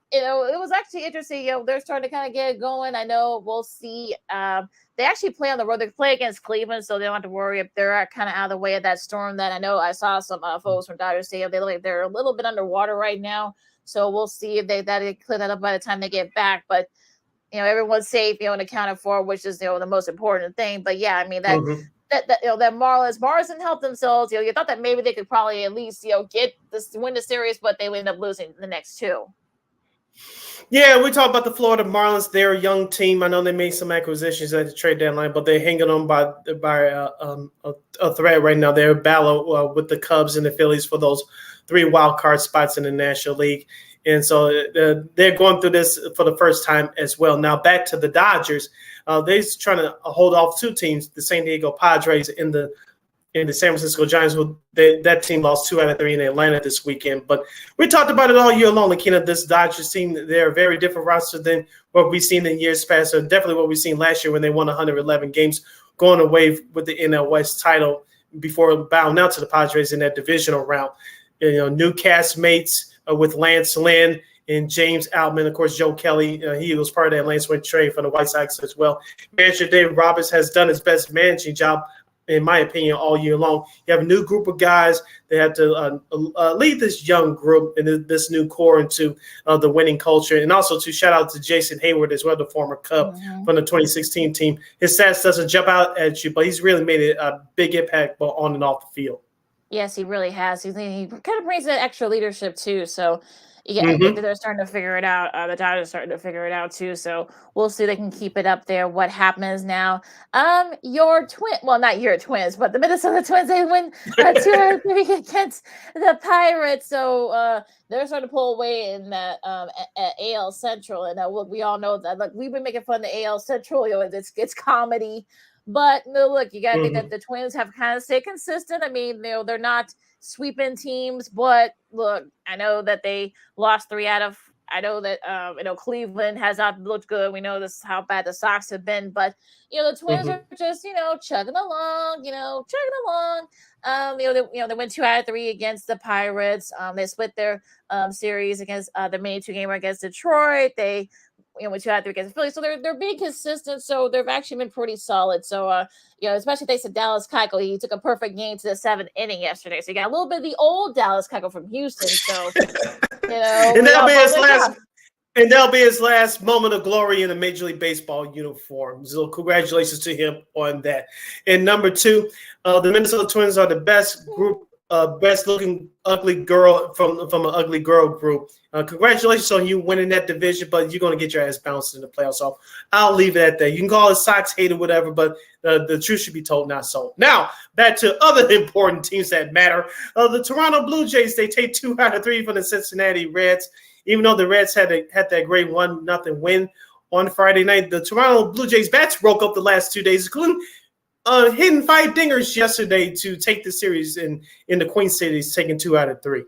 B: it was actually interesting. They're starting to kind of get going. I know we'll see. They actually play on the road. They play against Cleveland, so they don't have to worry if they're kind of out of the way of that storm. That I know I saw some photos from Dodger Stadium. They look like they're a little bit underwater right now, so we'll see if they clear that up by the time they get back. But everyone's safe, and accounted for, which is the most important thing. But yeah, I mean that. That Marlins didn't help themselves. You thought that maybe they could probably at least win the series, but they end up losing the next two.
A: Yeah, we talk about the Florida Marlins. They're a young team. I know they made some acquisitions at the trade deadline, but they're hanging on by a thread right now. They're battle with the Cubs and the Phillies for those 3 wild card spots in the National League. And so they're going through this for the first time as well. Now back to the Dodgers. They're trying to hold off 2 teams, the San Diego Padres and the San Francisco Giants. That team lost 2 out of 3 in Atlanta this weekend. But we talked about it all year long, Lakina. This Dodgers team, they're a very different roster than what we've seen in years past, or definitely what we've seen last year when they won 111 games, going away with the NL West title before bowing out to the Padres in that divisional round. New castmates with Lance Lynn and James Outman. Of course, Joe Kelly, he was part of that Lance Lynn trade for the White Sox as well. Manager Dave Roberts has done his best managing job, in my opinion, all year long. You have a new group of guys that have to lead this young group and this new core into the winning culture. And also to shout out to Jason Hayward as well, the former Cub from the 2016 team. His stats doesn't jump out at you, but he's really made a big impact both on and off the field.
B: Yes, he really has. He kind of brings that extra leadership too. So yeah, I think that they're starting to figure it out. The Dodgers are starting to figure it out too. So we'll see if they can keep it up there. What happens now? Your not your twins, but the Minnesota Twins, they win 2-3 against the Pirates. So they're starting to pull away in that at AL Central. And we all know that. Like, we've been making fun of AL Central. It's comedy. But no, look, you got to think that the Twins have kind of stayed consistent. I mean, they're not sweeping teams, but look, I know that they lost 3 out of. I know that Cleveland has not looked good. We know this how bad the Sox have been, but the Twins are just chugging along. They went 2 out of 3 against the Pirates. They split their series against the May 2 gamer against Detroit. They went 2 out of 3 against Philly. So they're being consistent. So they've actually been pretty solid. So especially thanks to Dallas Keuchel. He took a perfect game to the 7th inning yesterday. So you got a little bit of the old Dallas Keuchel from Houston. So
A: and that'll be his last moment of glory in a Major League Baseball uniform. So congratulations to him on that. And number 2, the Minnesota Twins are the best group. Best looking ugly girl from an ugly girl group. Congratulations on you winning that division, but you're going to get your ass bounced in the playoffs. So I'll leave it at that. You can call it Sox hate or whatever, but the truth should be told, not so. Now, back to other important teams that matter. The Toronto Blue Jays, they take 2 out of 3 from the Cincinnati Reds. Even though the Reds had that great 1-0 win on Friday night, the Toronto Blue Jays bats broke up the last 2 days, including hitting 5 dingers yesterday to take the series in the Queen Cities, taking 2 out of 3.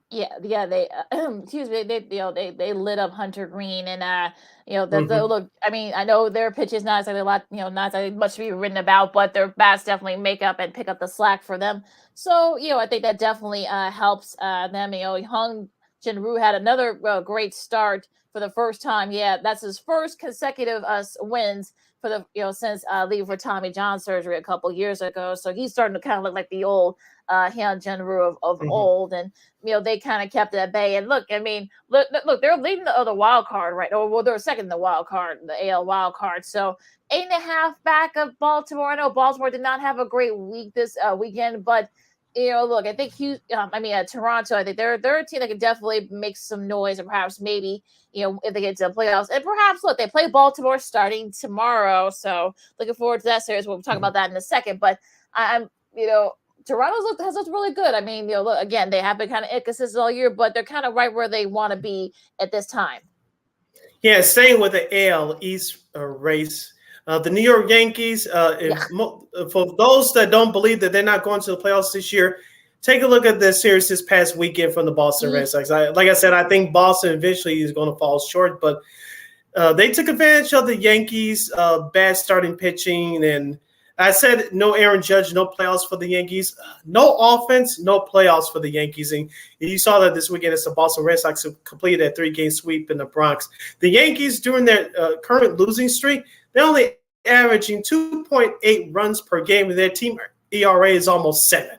B: Yeah, they they lit up Hunter Green and look. I mean, I know their pitch is not exactly a lot, not exactly much to be written about, but their bats definitely make up and pick up the slack for them. So I think that definitely helps them. Hung Jin-Ryu had another great start for the first time. Yeah, that's his first consecutive wins for the since leaving for Tommy John surgery a couple years ago. So he's starting to kind of look like the old Hyun Jin-Ryu of old, and they kind of kept it at bay. And look, I mean, look, they're leading the wild card, right? Or well, they're second in the wild card, the AL wild card. So 8.5 back of Baltimore. I know Baltimore did not have a great week this weekend, but look, I think Toronto, I think they're a team that could definitely make some noise, and perhaps maybe, if they get to the playoffs. And perhaps, look, they play Baltimore starting tomorrow. So looking forward to that series. We'll talk about that in a second. But Toronto has looked really good. I mean, look, again, they have been kind of inconsistent all year, but they're kind of right where they want to be at this time.
A: Yeah, staying with the AL East race. The New York Yankees, for those that don't believe that they're not going to the playoffs this year, take a look at the series this past weekend from the Boston Red Sox. Like I said, I think Boston eventually is going to fall short, but they took advantage of the Yankees' bad starting pitching. And I said no Aaron Judge, no playoffs for the Yankees. No offense, no playoffs for the Yankees. And you saw that this weekend. It's the Boston Red Sox who completed that 3-game sweep in the Bronx. The Yankees, during their current losing streak, they're only averaging 2.8 runs per game, and their team ERA is almost 7.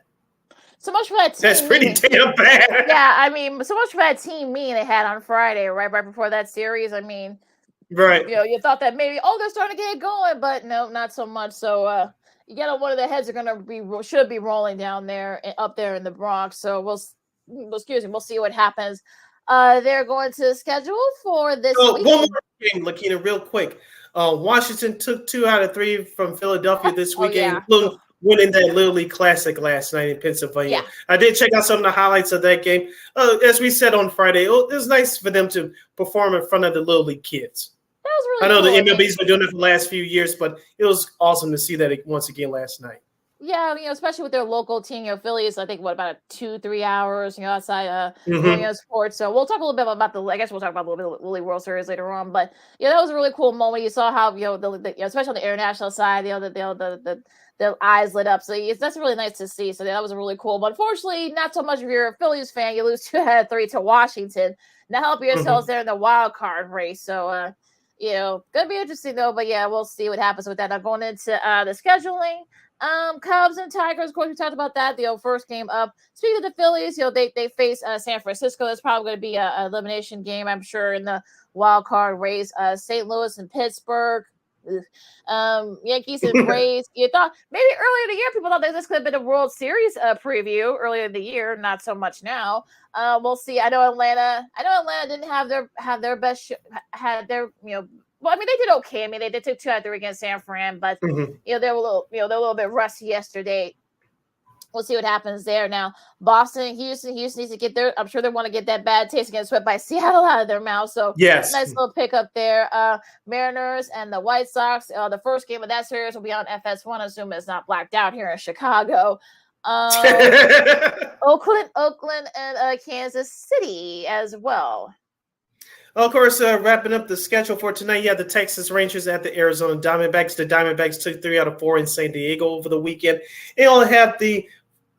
B: So much for that team.
A: That's pretty damn bad.
B: Yeah, I mean, so much for that team meeting they had on Friday, right before that series. I mean,
A: right.
B: You thought that maybe, they're starting to get it going, but no, not so much. So, one of the heads should be rolling down there, up there in the Bronx. So we'll see what happens. They're going to schedule for this week.
A: One more game, Lakina, real quick. Washington took 2 out of 3 from Philadelphia this weekend, including winning that Little League Classic last night in Pennsylvania.
B: Yeah.
A: I did check out some of the highlights of that game. As we said on Friday, it was nice for them to perform in front of the Little League kids.
B: That was really
A: I know
B: cool.
A: the MLB's been doing it for the last few years, but it was awesome to see that once again last night.
B: Yeah, especially with their local team, Phillies, I think, about 2-3 hours, outside sports. So we'll talk a little bit about I guess we'll talk about a little bit of the Little League World Series later on. But, that was a really cool moment. You saw how, especially on the international side, the eyes lit up. So that's really nice to see. So that was really cool. But unfortunately, not so much if you're a Phillies fan. You lose 2 out of 3 to Washington. Now help yourselves there in the wild card race. So, gonna be interesting though. But yeah, we'll see what happens with that. Now going into the scheduling. Cubs and Tigers, of course, we talked about that. The first game up. Speaking of the Phillies, they face San Francisco. That's probably going to be an elimination game, I'm sure, in the wild card race. St. Louis and Pittsburgh. Yankees and Braves. You thought maybe earlier in the year, people thought that this could have been a World Series preview earlier in the year. Not so much now. We'll see. I know Atlanta didn't have their best. Had their Well, I mean, they did okay. I mean, they took 2 out of 3 against San Fran, but they were a little bit rusty yesterday. We'll see what happens there. Now, Boston, Houston needs to get there. I'm sure they want to get that bad taste getting swept by Seattle out of their mouth. So,
A: yes,
B: nice little pickup there. Mariners and the White Sox. The first game of that series will be on FS1. Assuming it's not blacked out here in Chicago. Oakland, and Kansas City as well.
A: Of course, wrapping up the schedule for tonight, you have the Texas Rangers at the Arizona Diamondbacks. The Diamondbacks took 3 out of 4 in San Diego over the weekend. You'll have the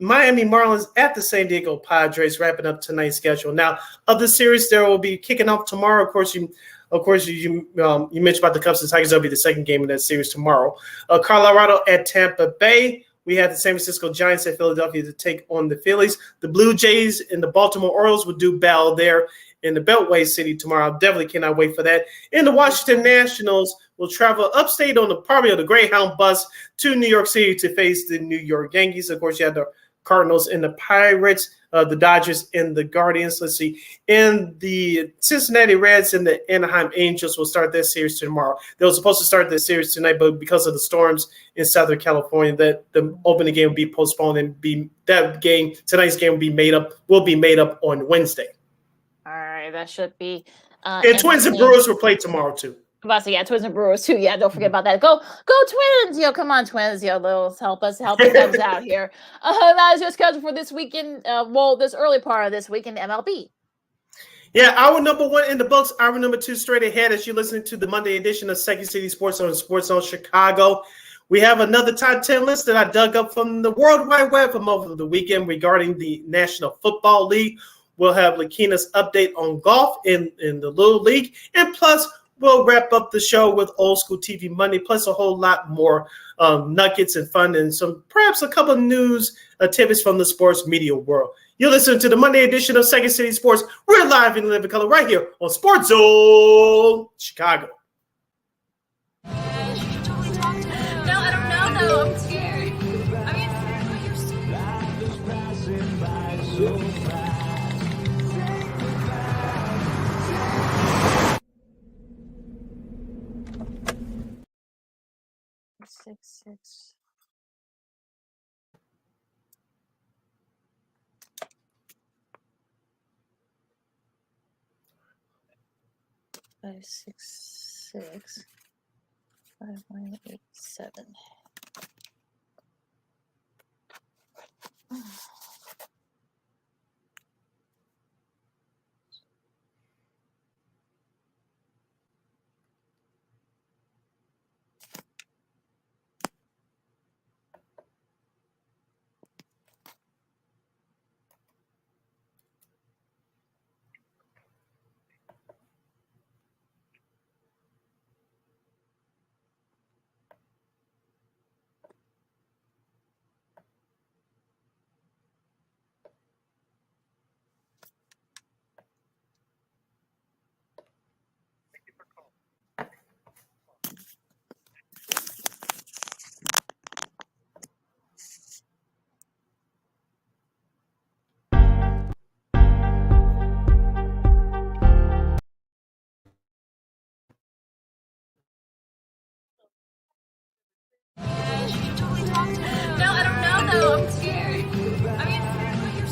A: Miami Marlins at the San Diego Padres wrapping up tonight's schedule. Now, of the series, there will be kicking off tomorrow. Of course, you mentioned about the Cubs and Tigers. That'll be the second game of that series tomorrow. Colorado at Tampa Bay. We have the San Francisco Giants at Philadelphia to take on the Phillies. The Blue Jays and the Baltimore Orioles will do battle there in the Beltway City tomorrow. I definitely cannot wait for that. And the Washington Nationals will travel upstate on the Greyhound bus to New York City to face the New York Yankees. Of course, you have the Cardinals and the Pirates, the Dodgers and the Guardians. Let's see. And the Cincinnati Reds and the Anaheim Angels will start their series tomorrow. They were supposed to start their series tonight, but because of the storms in Southern California, that the opening game will be postponed and tonight's game will be made up on Wednesday.
B: All right, that should be.
A: And Twins and Brewers will play tomorrow too.
B: I'm about to say, yeah, Twins and Brewers too. Yeah, don't forget about that. Go Twins! Come on, Twins! Help us out here. That is your schedule for this weekend. This early part of this weekend, MLB.
A: Yeah, hour number 1 in the books. Hour number 2 straight ahead as you listen to the Monday edition of Second City Sports on Sports Zone Chicago. We have another top 10 list that I dug up from the World Wide Web from over the weekend regarding the National Football League. We'll have Lakina's update on golf in the Little League. And plus, we'll wrap up the show with Old School TV Monday, plus a whole lot more nuggets and fun and perhaps a couple of news tidbits from the sports media world. You're listening to the Monday edition of Second City Sports. We're live in living color right here on Sports Zone Chicago.
N: No, I don't know, though. I'm scared. I mean, you're so...
B: 6. 566 5187.
N: No, I don't know though. I'm scared. I mean, you're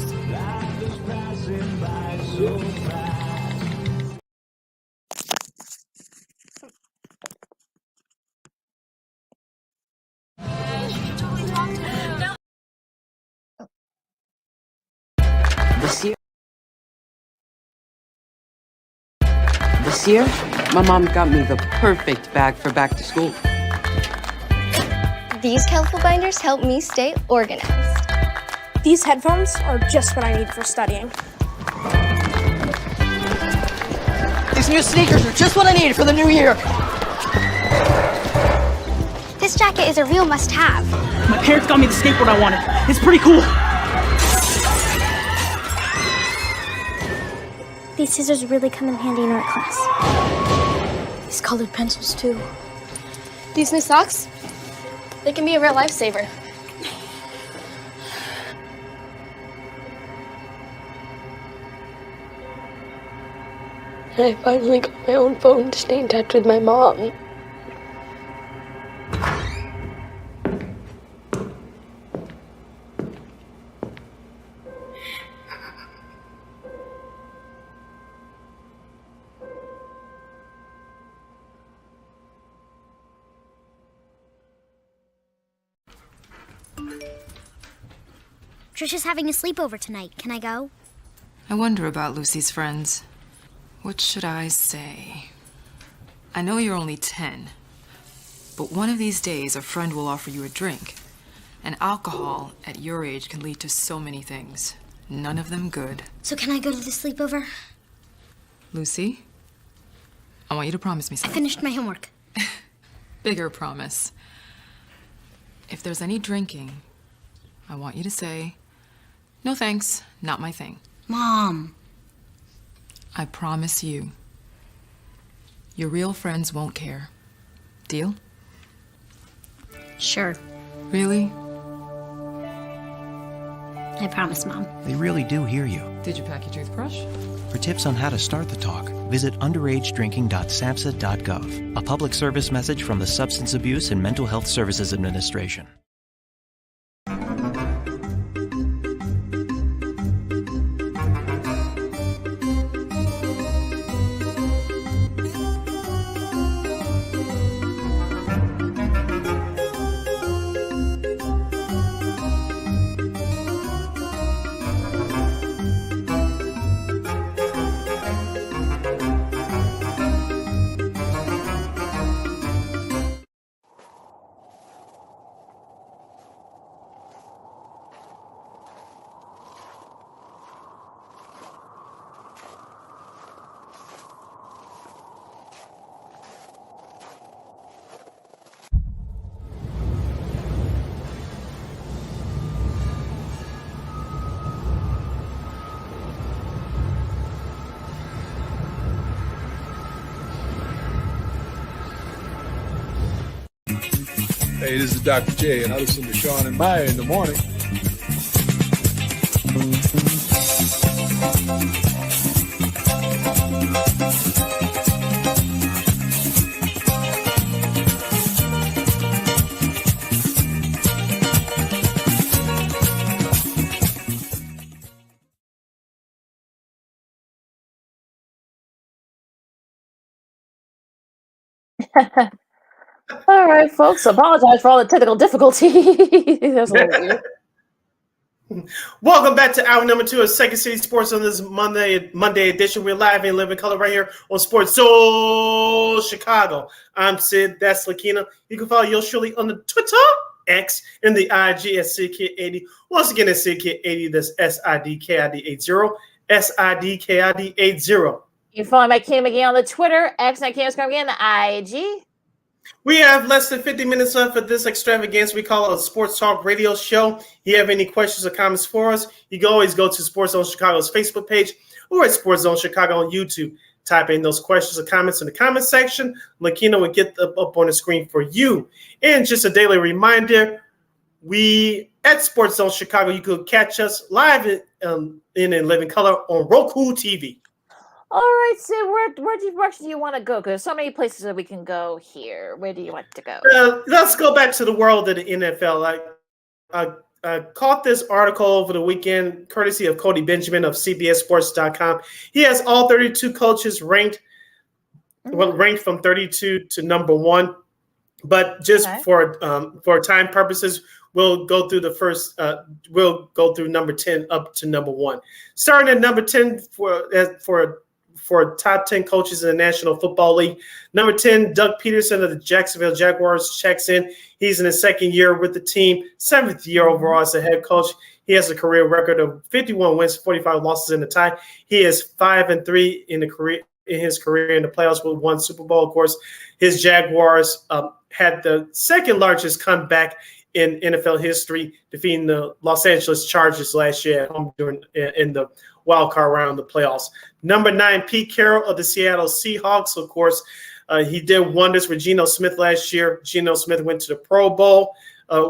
C: This year, my mom got me the perfect bag for back to school.
D: These colorful binders help me stay organized.
F: These headphones are just what I need for studying.
E: These new sneakers are just what I needed for the new year.
F: This jacket is a real must-have.
E: My parents got me the skateboard I wanted. It's pretty cool.
F: These scissors really come in handy in art class.
D: These colored pencils too. These new socks, they can be a real lifesaver.
G: And I finally got my own phone to stay in touch with my mom.
F: Trisha's having a sleepover tonight. Can I go?
H: I wonder about Lucy's friends. What should I say? I know you're only 10, but one of these days a friend will offer you a drink. And alcohol at your age can lead to so many things. None of them good.
F: So can I go to the sleepover?
H: Lucy, I want you to promise me
F: I
H: something.
F: finished my homework.
H: Bigger promise. If there's any drinking, I want you to say, "No thanks, not my thing."
F: Mom.
H: I promise you, your real friends won't care. Deal?
F: Sure.
H: Really?
F: I promise, Mom.
I: They really do hear you.
H: Did you pack your toothbrush?
I: For tips on how to start the talk, visit underagedrinking.samhsa.gov. A public service message from the Substance Abuse and Mental Health Services Administration.
J: Hey, this is Dr. J, and I listen to Sean and Maya in the morning.
B: All right, folks. Apologize for all the technical difficulties. That's a little weird.
A: Welcome back to hour number 2 of Second City Sports on this Monday edition. We're live in living color right here on Sports Zone Chicago. I'm Sid. That's Lakina. You can follow yours truly on the Twitter, X, and the IG at SidKid80. Once again, it's SidKid80. That's SIDKID80. SIDKID80.
B: You can follow my Kim again on the Twitter, X, and Kim again, the IG.
A: We have less than 50 minutes left for this extravaganza. We call it a sports talk radio show. If you have any questions or comments for us, you can always go to Sports Zone Chicago's Facebook page or at Sports Zone Chicago on YouTube. Type in those questions or comments in the comment section. Lakina will get them up on the screen for you. And just a daily reminder, we at Sports Zone Chicago, you could catch us live in living color on Roku TV.
B: All right, Sid, where do you want to go? Because there's so many places that we can go here. Where do you want to go?
A: Let's go back to the world of the NFL. I caught this article over the weekend, courtesy of Cody Benjamin of CBSSports.com. He has all 32 coaches ranked from 32 to number 1. But just for time purposes, we'll go through we'll go through number 10 up to number 1. Starting at number 10 for top 10 coaches in the National Football League. Number 10, Doug Peterson of the Jacksonville Jaguars checks in. He's in his second year with the team, 7th year overall as a head coach. He has a career record of 51 wins, 45 losses in the tie. He is 5-3 in his career in the playoffs with 1 Super Bowl. Of course, his Jaguars had the second largest comeback in NFL history, defeating the Los Angeles Chargers last year at home in the wild card round of the playoffs. Number 9, Pete Carroll of the Seattle Seahawks. Of course, he did wonders with Geno Smith last year. Geno Smith went to the Pro Bowl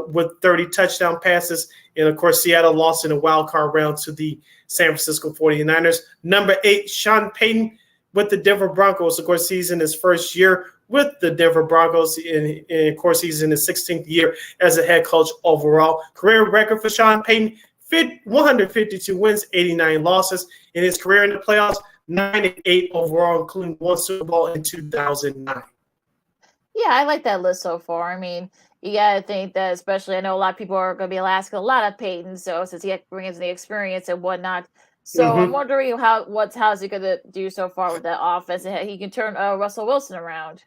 A: with 30 touchdown passes. And, of course, Seattle lost in the wild card round to the San Francisco 49ers. Number 8, Sean Payton with the Denver Broncos. Of course, he's in his first year with the Denver Broncos. And of course, he's in his 16th year as a head coach overall. Career record for Sean Payton, 152 wins, 89 losses. In his career in the playoffs, 9-8 overall, including 1 Super Bowl in 2009.
B: Yeah, I like that list so far. I mean, you got to think that, especially, I know a lot of people are going to be asking a lot of Peyton, so since he brings the experience and whatnot. So I'm wondering how's he going to do so far with that offense, and he can turn Russell Wilson around.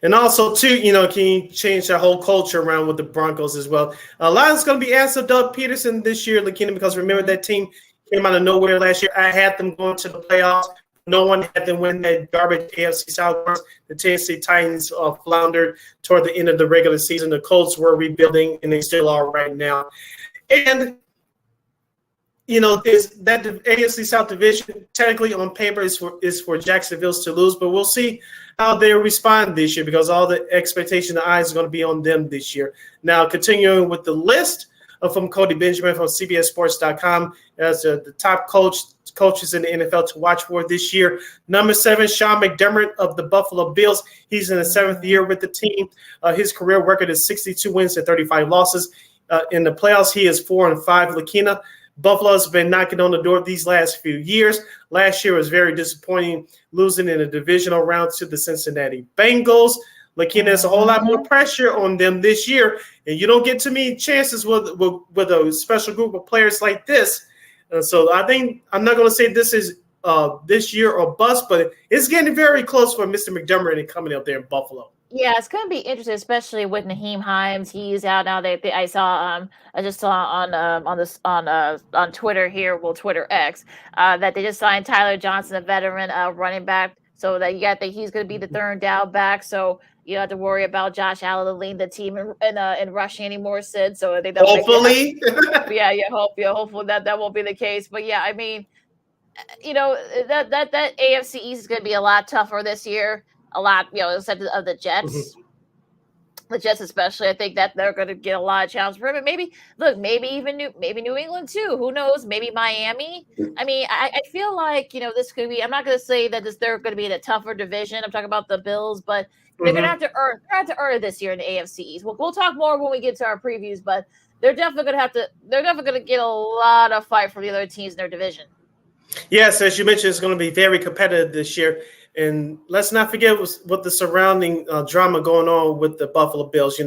A: And also, too, can you change the whole culture around with the Broncos as well? A lot is going to be asked of Doug Peterson this year, Lakina, because remember that team came out of nowhere last year. I had them going to the playoffs. No one had them win that garbage AFC South. The Tennessee Titans floundered toward the end of the regular season. The Colts were rebuilding, and they still are right now. And that the AFC South division technically on paper is for Jacksonville's to lose, but we'll see how they respond this year because all the expectation, the eyes are going to be on them this year. Now, continuing with the list from Cody Benjamin from CBSSports.com as the top coaches in the NFL to watch for this year. Number 7, Sean McDermott of the Buffalo Bills. He's in his 7th year with the team. His career record is 62 wins and 35 losses. In the playoffs, he is 4-5. Lakina, Buffalo's been knocking on the door these last few years. Last year was very disappointing, losing in the divisional round to the Cincinnati Bengals. Lakina, there's a whole lot more pressure on them this year, and you don't get too many chances with a special group of players like this. So I think I'm not going to say this is this year or bust, but it's getting very close for Mr. McDermott and coming up there in Buffalo.
B: Yeah, it's going to be interesting, especially with Naheem Hines. He's out now. I just saw on Twitter here, Twitter X, that they just signed Tyler Johnson, a veteran running back. So that you got that he's going to be the third down back. So you don't have to worry about Josh Allen leading the team in rushing anymore, Sid. So I think that
A: hopefully,
B: hopefully that won't be the case. But yeah, I mean, that AFC East is going to be a lot tougher this year. A lot, except of the Jets. The Jets especially, I think that they're going to get a lot of challenge for him. And maybe even New England too. Who knows? Maybe Miami. I mean, I feel like, this could be, I'm not going to say that they're going to be in a tougher division. I'm talking about the Bills, but they're going to have to earn. They're going to have to earn it this year in the AFC East. We'll talk more when we get to our previews, but they're definitely going to get a lot of fight from the other teams in their division.
A: Yes, as you mentioned, it's going to be very competitive this year. And let's not forget what the surrounding drama going on with the Buffalo Bills.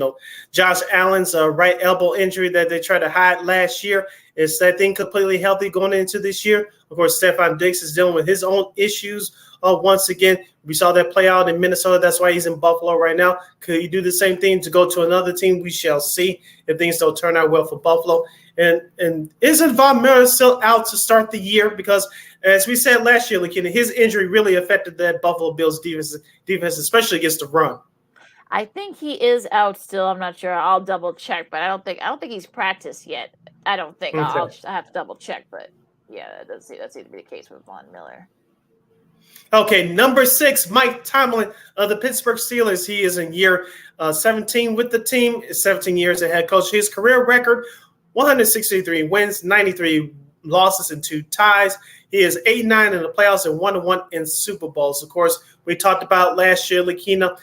A: Josh Allen's right elbow injury that they tried to hide last year. Is that thing completely healthy going into this year? Of course, Stephon Diggs is dealing with his own issues. Once again, we saw that play out in Minnesota. That's why he's in Buffalo right now. Could he do the same thing to go to another team? We shall see if things don't turn out well for Buffalo. And isn't Von Miller still out to start the year? Because as we said last year, his injury really affected that Buffalo Bills defense, especially against the run.
B: I think he is out still. I'm not sure. I'll double check, but I don't think he's practiced yet. I don't think.
A: Okay.
B: I'll have to double check, but yeah, that seems to be the case with Von Miller.
A: Okay, number 6, Mike Tomlin of the Pittsburgh Steelers. He is in year 17 with the team, 17 years as head coach. His career record, 163 wins, 93 losses, and 2 ties. He is 8-9 in the playoffs and 1-1 in Super Bowls. Of course, we talked about last year, Lakina.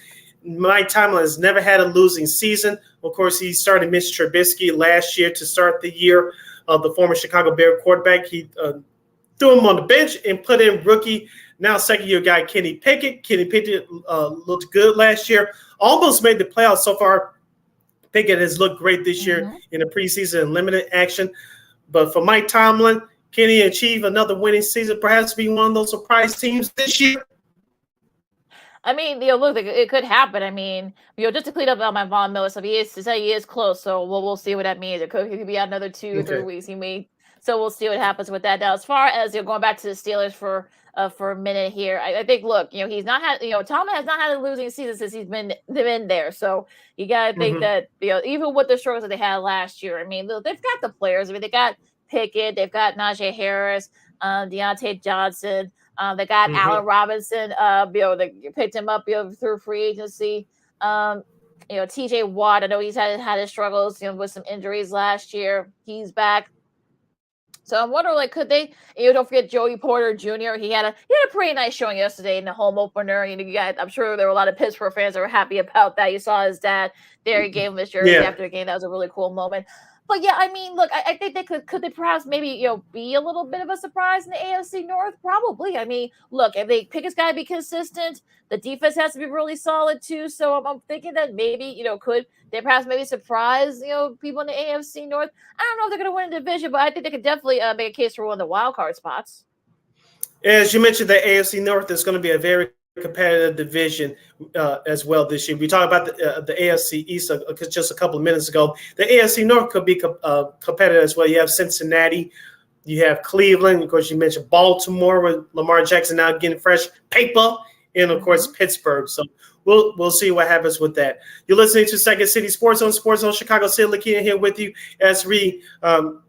A: Mike Tomlin has never had a losing season. Of course, he started Mitch Trubisky last year to start the year. The former Chicago Bear quarterback, he threw him on the bench and put in rookie, now second-year guy Kenny Pickett. Kenny Pickett looked good last year. Almost made the playoffs so far. Pickett has looked great this year in the preseason and limited action. But for Mike Tomlin, can he achieve another winning season, perhaps be one of those surprise teams this year?
B: I mean, look, it could happen. I mean, just to clean up on my Von Miller stuff, he is close, so we'll see what that means. He could be out another 2 or 3 weeks. So we'll see what happens with that. Now, as far as going back to the Steelers for a minute here, I think, look, he's not had, Tomlin has not had a losing season since he's been there. So you gotta think that even with the struggles that they had last year, I mean, look, they've got the players. I mean, they got Pickett, they've got Najee Harris, Deontay Johnson. They got Allen Robinson. They picked him up through free agency. T.J. Watt. I know he's had his struggles, with some injuries last year. He's back. So I'm wondering, could they? Don't forget Joey Porter Jr. He had a pretty nice showing yesterday in the home opener. I'm sure there were a lot of Pittsburgh fans that were happy about that. You saw his dad there. He gave him his jersey after the game. That was a really cool moment. But yeah, I mean, look, I think they could they perhaps maybe be a little bit of a surprise in the AFC North? Probably. I mean, look, if they pick, it's got to be consistent. The defense has to be really solid too. So I'm thinking that maybe could they perhaps maybe surprise people in the AFC North? I don't know if they're going to win the division, but I think they could definitely make a case for one of the wild card spots.
A: As you mentioned, the AFC North is going to be a very competitive division as well this year. We talked about the AFC East just a couple of minutes ago. The AFC North could be competitive as well. You have Cincinnati, you have Cleveland, of course. You mentioned Baltimore with Lamar Jackson now getting fresh paper, and of course Pittsburgh. So we'll see what happens with that. You're listening to Second City Sports on Chicago City. Lakina here with you as we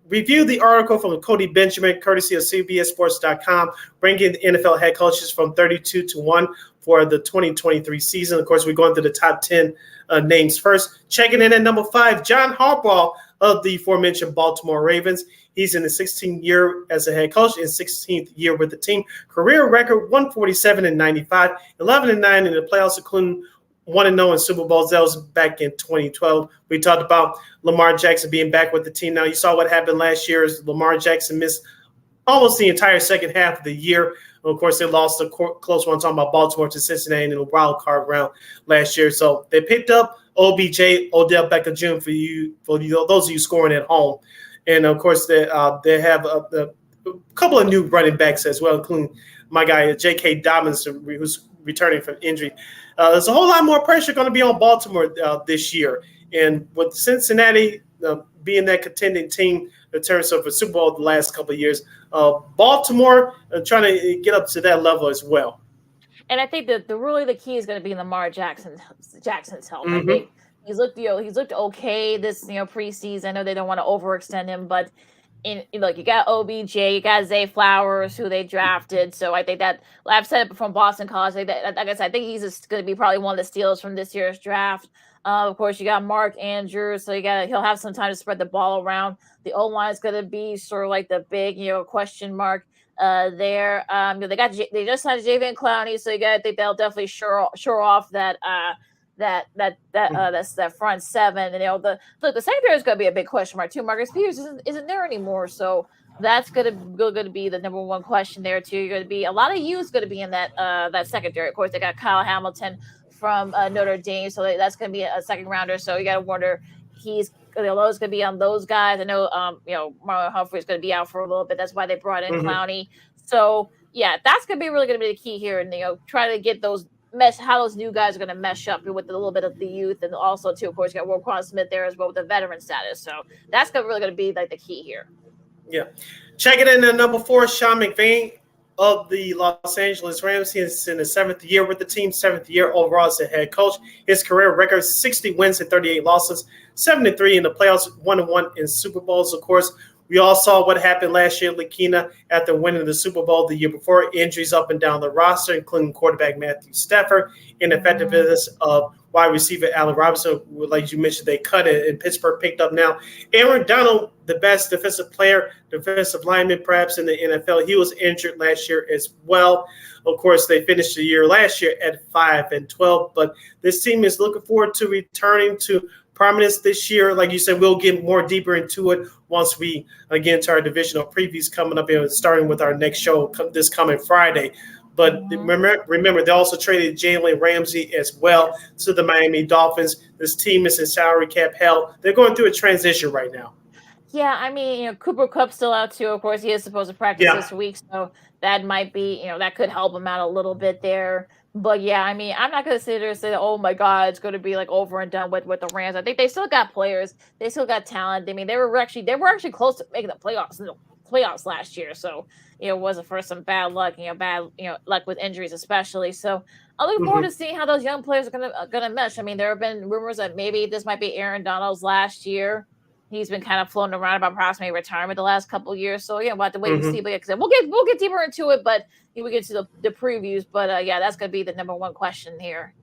A: review the article from Cody Benjamin, courtesy of CBSSports.com, bringing the NFL head coaches from 32 to 1 for the 2023 season. Of course, we're going through the top 10 names first. Checking in at number 5, John Harbaugh of the aforementioned Baltimore Ravens. He's in his 16th year as a head coach and 16th year with the team. Career record 147-95, 11-9 in the playoffs, including 1-0 in Super Bowls. That was back in 2012. We talked about Lamar Jackson being back with the team. Now, you saw what happened last year as Lamar Jackson missed almost the entire second half of the year. Of course, they lost a close one. I'm talking about Baltimore to Cincinnati in the wild card round last year. So they picked up OBJ, Odell Beckham Jr. for those of you scoring at home. And, of course, they have a couple of new running backs as well, including my guy, J.K. Dobbins, who's returning from injury. There's a whole lot more pressure going to be on Baltimore this year. And with Cincinnati being that contending team in terms of a Super Bowl the last couple of years, Baltimore trying to get up to that level as well.
B: And I think that the key is going to be Lamar Jackson's health. I think he's looked okay this preseason. I know they don't want to overextend him, but you got OBJ, you got Zay Flowers, who they drafted. So I think that I've said it from Boston College. Like I said, I think he's going to be probably one of the steals from this year's draft. Of course, you got Mark Andrews, so he'll have some time to spread the ball around. The O-line is going to be sort of like the big question mark there. They just signed Javion Clowney, so I think they'll definitely shore off that that's that front seven. And the secondary is going to be a big question mark too. Marcus Peters isn't there anymore, so That's gonna be the number one question there too. You're gonna be a lot of youth gonna be in that secondary. Of course, they got Kyle Hamilton from Notre Dame, so that's gonna be a second rounder. So you gotta wonder he's Lowe's gonna be on those guys. I know Marlon Humphrey's gonna be out for a little bit. That's why they brought in Clowney. So yeah, that's gonna be really gonna be the key here, and try to get how those new guys are going to mesh up with a little bit of the youth, and also too, of course, you got Roquan Smith there as well with the veteran status. So that's really going to be like the key here.
A: Yeah. Checking in at number 4, Sean McVay of the Los Angeles Rams. He's in his 7th year with the team, 7th year overall as a head coach. His career record, 60 wins and 38 losses, 7-3 in the playoffs, 1-1 in Super Bowls. Of course, we all saw what happened last year, Lakina, after winning the Super Bowl the year before. Injuries up and down the roster, including quarterback Matthew Stafford, ineffectiveness of wide receiver Allen Robinson. Like you mentioned, they cut it, and Pittsburgh picked up now. Aaron Donald, the best defensive player, defensive lineman perhaps in the NFL. He was injured last year as well. Of course, they finished the year last year at 5-12, but this team is looking forward to returning to prominence this year. Like you said, we'll get more deeper into it once we get to our divisional previews coming up here, starting with our next show this coming Friday. But remember, they also traded Jalen Ramsey as well to the Miami Dolphins. This team is in salary cap hell. They're going through a transition right now.
B: Yeah, I mean, Cooper Kupp's still out too. Of course, he is supposed to practice this week, so that might be, that could help him out a little bit there. But yeah, I mean, I'm not going to sit there and say, oh my God, it's going to be like over and done with the Rams. I think they still got players. They still got talent. I mean, they were actually close to making the playoffs last year. So, it wasn't for some bad luck, luck with injuries especially. So I'm looking forward to seeing how those young players are gonna mesh. I mean, there have been rumors that maybe this might be Aaron Donald's last year. He's been kind of floating around about possibly retirement the last couple of years. So yeah, we'll have to wait and see. But yeah, we'll get deeper into it, but we get to the previews. But yeah, that's gonna be the number one question here.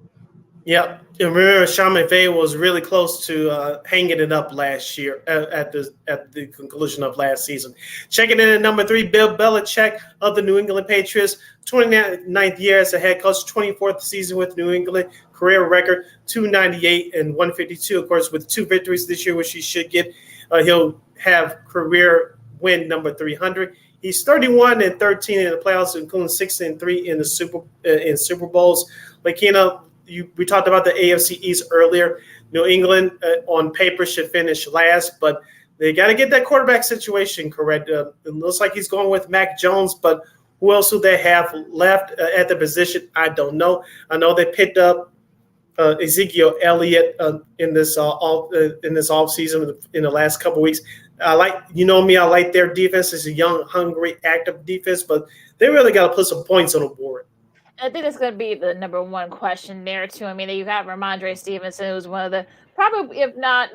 A: Yep. And remember, Sean McVay was really close to hanging it up last year at the conclusion of last season. Checking in at number 3, Bill Belichick of the New England Patriots. 29th year as a head coach, 24th season with New England. Career record, 298 and 152. Of course, with 2 victories this year, which he should get. He'll have career win number 300. He's 31-13 in the playoffs, including 6-3 in the Super Bowls. Lakina, we talked about the AFC East earlier. New England, on paper, should finish last, but they got to get that quarterback situation correct. It looks like he's going with Mac Jones, but who else do they have left at the position? I don't know. I know they picked up Ezekiel Elliott in this offseason in the last couple of weeks. I like their defense. It's a young, hungry, active defense, but they really got to put some points on the board.
B: I think that's going to be the number one question there too. I mean, you got Ramondre Stevenson, who's one of the probably, if not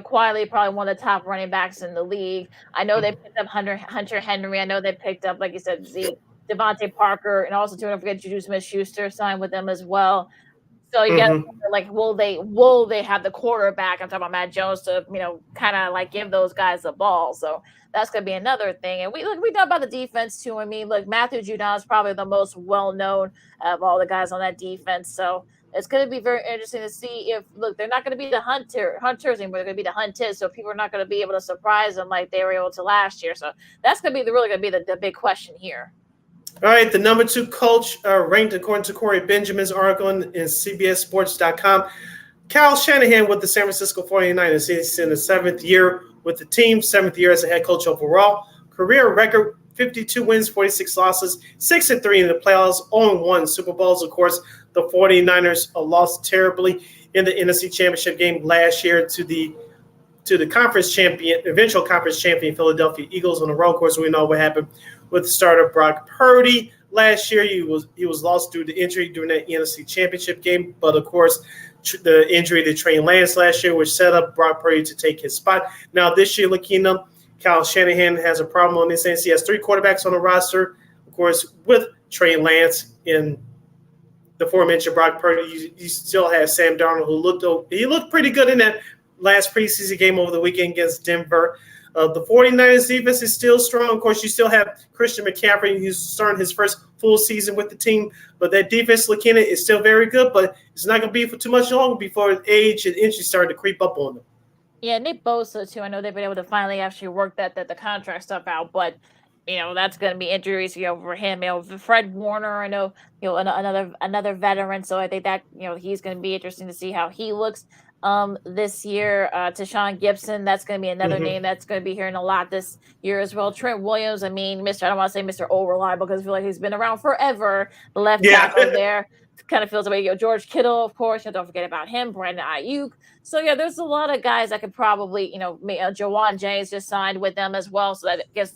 B: quietly, probably one of the top running backs in the league. I know they picked up Hunter Henry. I know they picked up, like you said, Zeke, Devontae Parker, and also don't forget Juju Smith-Schuster signed with them as well. So you got will they have the quarterback? I'm talking about Matt Jones to kind of give those guys the ball. So that's going to be another thing. And we know about the defense too. I mean, Matthew Judon is probably the most well known of all the guys on that defense. So it's going to be very interesting to see if they're not going to be the hunters anymore. They're going to be the hunted. So people are not going to be able to surprise them like they were able to last year. So that's going to be really going to be the big question here.
A: All right, the number 2 coach ranked according to Corey Benjamin's article in CBSSports.com. Kyle Shanahan with the San Francisco 49ers. He's in the 7th year with the team, 7th year as a head coach overall. Career record, 52 wins, 46 losses, 6-3 in the playoffs, 0-1 Super Bowls. Of course, the 49ers lost terribly in the NFC Championship game last year to the eventual conference champion Philadelphia Eagles on the road. Of course, we know what happened with the starter Brock Purdy last year. He was lost due to injury during that NFC Championship game. But, of course, the injury to Trey Lance last year, which set up Brock Purdy to take his spot. Now, this year, Lakina, Kyle Shanahan has a problem on this sense. He has 3 quarterbacks on the roster. Of course, with Trey Lance in the aforementioned Brock Purdy, you still have Sam Darnold, who looked pretty good in that last preseason game over the weekend against Denver. The 49ers defense is still strong. Of course, you still have Christian McCaffrey, who's starting his first full season with the team. But that defense, Lakina, is still very good, but it's not going to be for too much longer before age and injury start to creep up on them.
B: Yeah, Nick Bosa too. I know they've been able to finally actually work the contract stuff out, but that's going to be injuries for him. Fred Warner, I know another veteran, so I think that he's going to be interesting to see how he looks this year. Tashawn Gibson, that's going to be another name that's going to be hearing a lot this year as well. Trent Williams, I mean, I don't want to say Mr. Reliable because I feel like he's been around forever. The left tackle there kind of feels the way George Kittle, of course. Don't forget about him. Brandon Ayuk. So yeah, there's a lot of guys that could probably Jawan James just signed with them as well. So that gets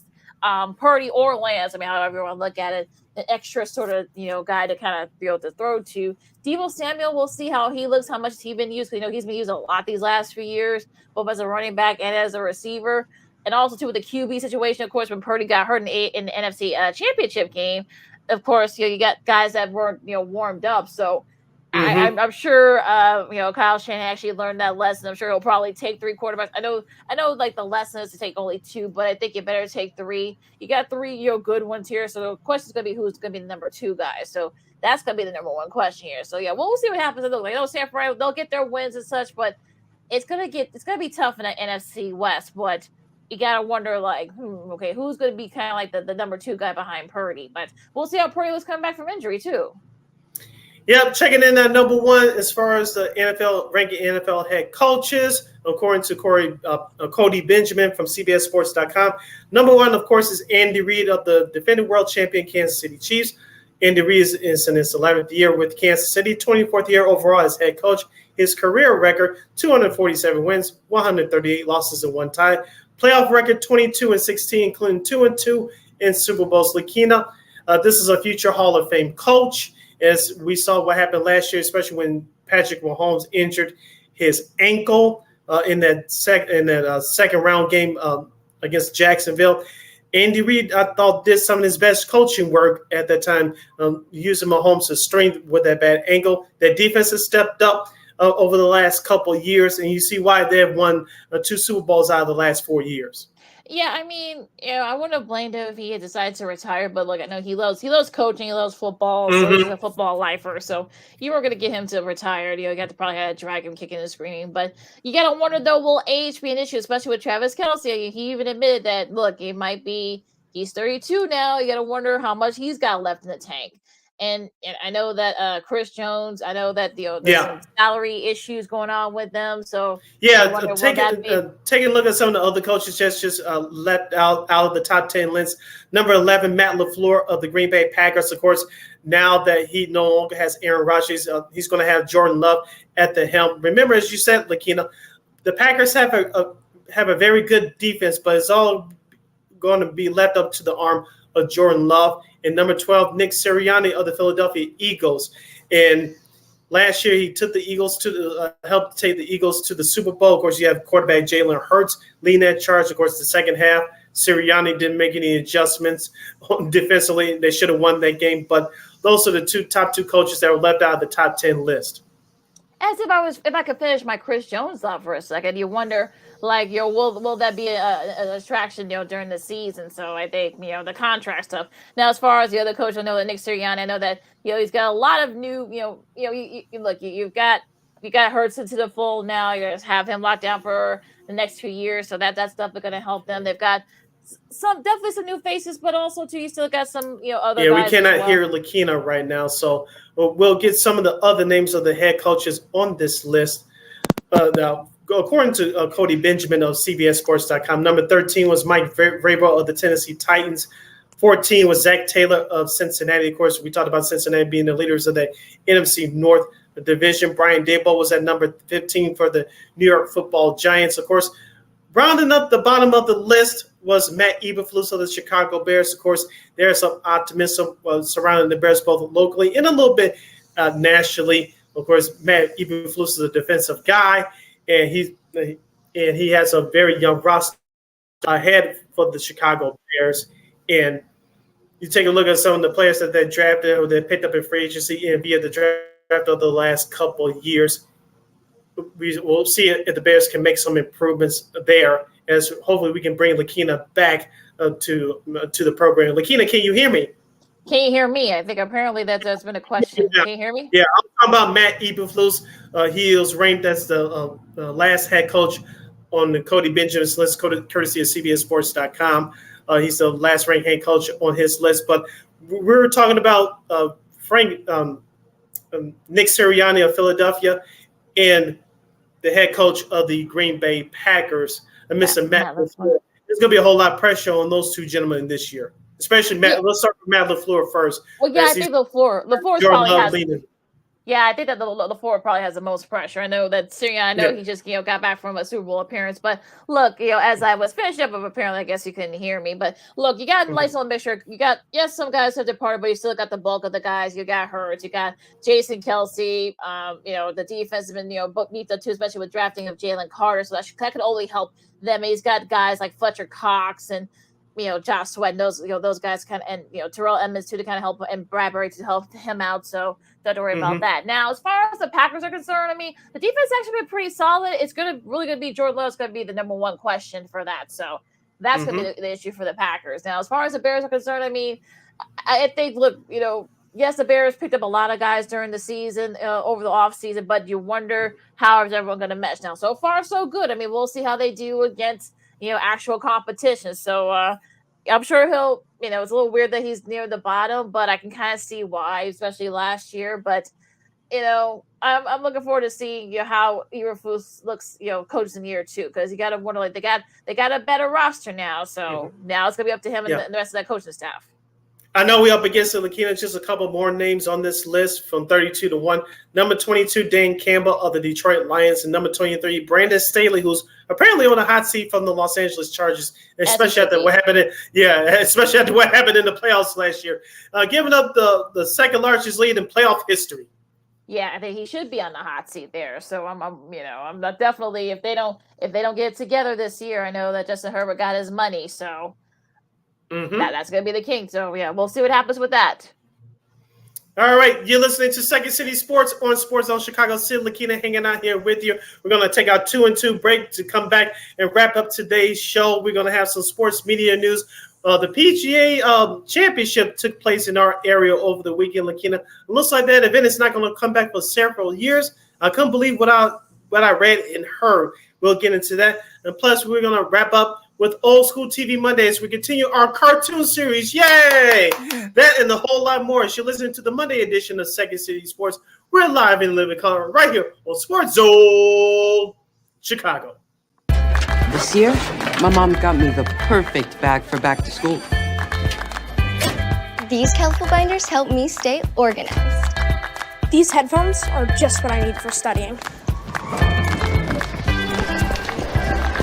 B: Purdy or Lance, I mean, however you want to look at it, an extra sort of guy to kind of be able to throw to. Deebo Samuel, we'll see how he looks, how much he's been used. He's been used a lot these last few years, both as a running back and as a receiver. And also too with the QB situation, of course, when Purdy got hurt in the NFC Championship game, of course, you got guys that weren't warmed up. So I'm sure Kyle Shanahan actually learned that lesson. I'm sure he'll probably take 3 quarterbacks. I know like the lesson is to take only 2, but I think you better take 3. You got 3 good ones here. So the question is gonna be who's gonna be the number 2 guy. So that's gonna be the number 1 question here. So yeah, we'll see what happens. I know San Fran, they'll get their wins and such, but it's gonna be tough in the NFC West. But you gotta wonder okay, who's gonna be kind of like the number 2 guy behind Purdy? But we'll see how Purdy was coming back from injury too.
A: Yeah, checking in at number 1 as far as the NFL ranking NFL head coaches, according to Cody Benjamin from CBSSports.com. Number 1, of course, is Andy Reid of the defending world champion Kansas City Chiefs. Andy Reid is in his 11th year with Kansas City, 24th year overall as head coach. His career record: 247 wins, 138 losses, and 1 tie. Playoff record: 22-16, including 2-2 in Super Bowls. Lakina, this is a future Hall of Fame coach. As we saw what happened last year, especially when Patrick Mahomes injured his ankle in that second round game against Jacksonville. Andy Reid, I thought, did some of his best coaching work at that time, using Mahomes' strength with that bad ankle. Their defense has stepped up over the last couple of years, and you see why they have won 2 Super Bowls out of the last 4 years.
B: Yeah, I mean, I wouldn't have blamed him if he had decided to retire, but look, I know he loves coaching, he loves football, so he's a football lifer. So you were going to get him to retire. You got to probably have to drag him kicking and screaming. But you got to wonder, though, will age be an issue, especially with Travis Kelce? He even admitted that, look, it might be, he's 32 now. You got to wonder how much he's got left in the tank. And I know that Chris Jones, I know that there's some salary issues going on with them. So
A: taking a look at some of the other coaches just left out of the top 10 list. Number 11, Matt LaFleur of the Green Bay Packers. Of course, now that he no longer has Aaron Rodgers, he's going to have Jordan Love at the helm. Remember, as you said, Lakina, the Packers have a very good defense, but it's all going to be left up to the arm of Jordan Love. And number 12, Nick Sirianni of the Philadelphia Eagles. And last year, he took the Eagles helped take the Eagles to the Super Bowl. Of course, you have quarterback Jalen Hurts leading that charge. Of course, the second half, Sirianni didn't make any adjustments defensively. They should have won that game. But those are the top two coaches that were left out of the top 10 list.
B: As if I could finish my Chris Jones thought for a second, you wonder, will that be an attraction, during the season? So I think, the contract stuff. Now, as far as the other coach, I know that Nick Sirianni, I know that, he's got a lot of new, you've got Hurts into the fold now. You just have him locked down for the next few years. So that stuff is going to help them. They've got definitely some new faces, but also too, you still got some, other guys.
A: Yeah, we cannot hear Lakina right now. So we'll get some of the other names of the head coaches on this list. Now, according to Cody Benjamin of CBSSports.com, number 13 was Mike Vrabel of the Tennessee Titans. 14 was Zach Taylor of Cincinnati. Of course, we talked about Cincinnati being the leaders of the NFC North division. Brian Daboll was at number 15 for the New York Football Giants. Of course, rounding up the bottom of the list was Matt Eberflus of the Chicago Bears. Of course, there's some optimism surrounding the Bears both locally and a little bit nationally. Of course, Matt Eberflus is a defensive guy, and he has a very young roster ahead for the Chicago Bears. And you take a look at some of the players that they drafted or they picked up in free agency and via the draft of the last couple of years. We'll see if the Bears can make some improvements there, as hopefully we can bring Lakina back to the program. Lakina, can you hear me?
B: Can you hear me? I think apparently that's been a question. Can you hear me?
A: Yeah, I'm talking about Matt Eberflus. He was ranked as the last head coach on the Cody Benjamin's list, courtesy of CBSSports.com. He's the last ranked head coach on his list. But we're talking about Nick Sirianni of Philadelphia and the head coach of the Green Bay Packers, Mr. Matt LaFleur. There's going to be a whole lot of pressure on those two gentlemen this year, especially Matt. Yeah. Let's start with Matt LaFleur first.
B: Well, yeah, I think LaFleur's probably has. Leading. Yeah, I think that the LaFleur probably has the most pressure. I know that Sirianni, he just got back from a Super Bowl appearance. But look, as I was finishing up, apparently I guess you couldn't hear me. But look, you got a nice little mixture. You got some guys have departed, but you still got the bulk of the guys. You got Hurts, you got Jason Kelsey. The defense has been beneath the two, especially with drafting of Jalen Carter. So that could only help them. And he's got guys like Fletcher Cox and Josh Sweat, and those guys kind of, and Terrell Edmonds too to kind of help, and Bradbury to help him out. So don't worry about that. Now, as far as the Packers are concerned, I mean, the defense actually been pretty solid. It's really going to be Jordan Love's going to be the number one question for that. So that's going to be the issue for the Packers. Now, as far as the Bears are concerned, I mean, I think, look, yes, the Bears picked up a lot of guys during the season, over the offseason, but you wonder how is everyone going to mesh. Now, so far, so good. I mean, we'll see how they do against, actual competition. So I'm sure he'll, it's a little weird that he's near the bottom, but I can kind of see why, especially last year. But, I'm looking forward to seeing how Eberflus looks, coaches in year two, because you got to wonder, like, they got a better roster now. So now it's going to be up to him and the rest of that coaching staff.
A: I know we're up against it, Lakina. Just a couple more names on this list from 32 to 1. Number 22, Dan Campbell of the Detroit Lions. And number 23, Brandon Staley, who's apparently on a hot seat from the Los Angeles Chargers, especially after what happened in the playoffs last year. Giving up the second largest lead in playoff history.
B: Yeah, I think he should be on the hot seat there. So I'm not definitely, if they don't get it together this year, I know that Justin Herbert got his money, so that's going to be the king. So, yeah, we'll see what happens with that.
A: All right, you're listening to Second City Sports on Sports Zone Chicago. Sid Lakina hanging out here with you. We're going to take our 2-2 break to come back and wrap up today's show. We're going to have some sports media news. The PGA Championship took place in our area over the weekend, Lakina. It looks like that event is not going to come back for several years. I couldn't believe what I read and heard. We'll get into that. And plus, we're going to wrap up with Old School TV Mondays. We continue our cartoon series. Yay! That and a whole lot more. As you're listening to the Monday edition of Second City Sports, we're live in living color right here on Sports Zone Chicago.
C: This year, my mom got me the perfect bag for back to school.
D: These colorful binders help me stay organized.
F: These headphones are just what I need for studying.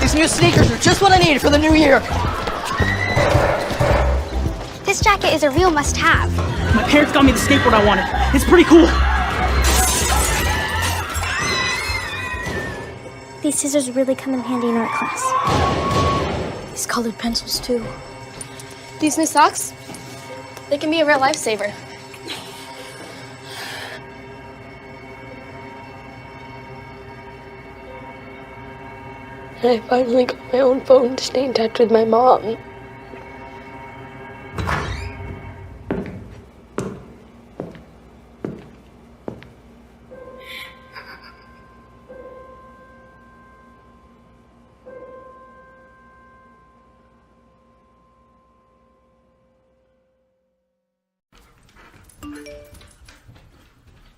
E: These new sneakers are just what I needed for the new year.
F: This jacket is a real must-have.
O: My parents got me the skateboard I wanted. It's pretty cool.
F: These scissors really come in handy in art class.
G: These colored pencils, too.
D: These new socks, they can be a real lifesaver.
G: And I finally got my own phone to stay in touch with my mom.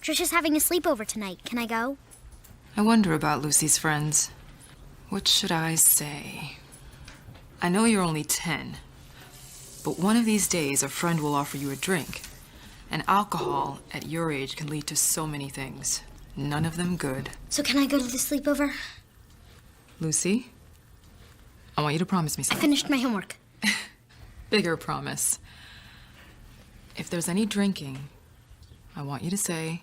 F: Trisha's having a sleepover tonight. Can I go?
H: I wonder about Lucy's friends. What should I say? I know you're only 10, but one of these days a friend will offer you a drink. And alcohol at your age can lead to so many things, none of them good.
F: So can I go to the sleepover?
H: Lucy, I want you to promise me
F: I
H: something.
F: finished my homework.
H: Bigger promise. If there's any drinking, I want you to say,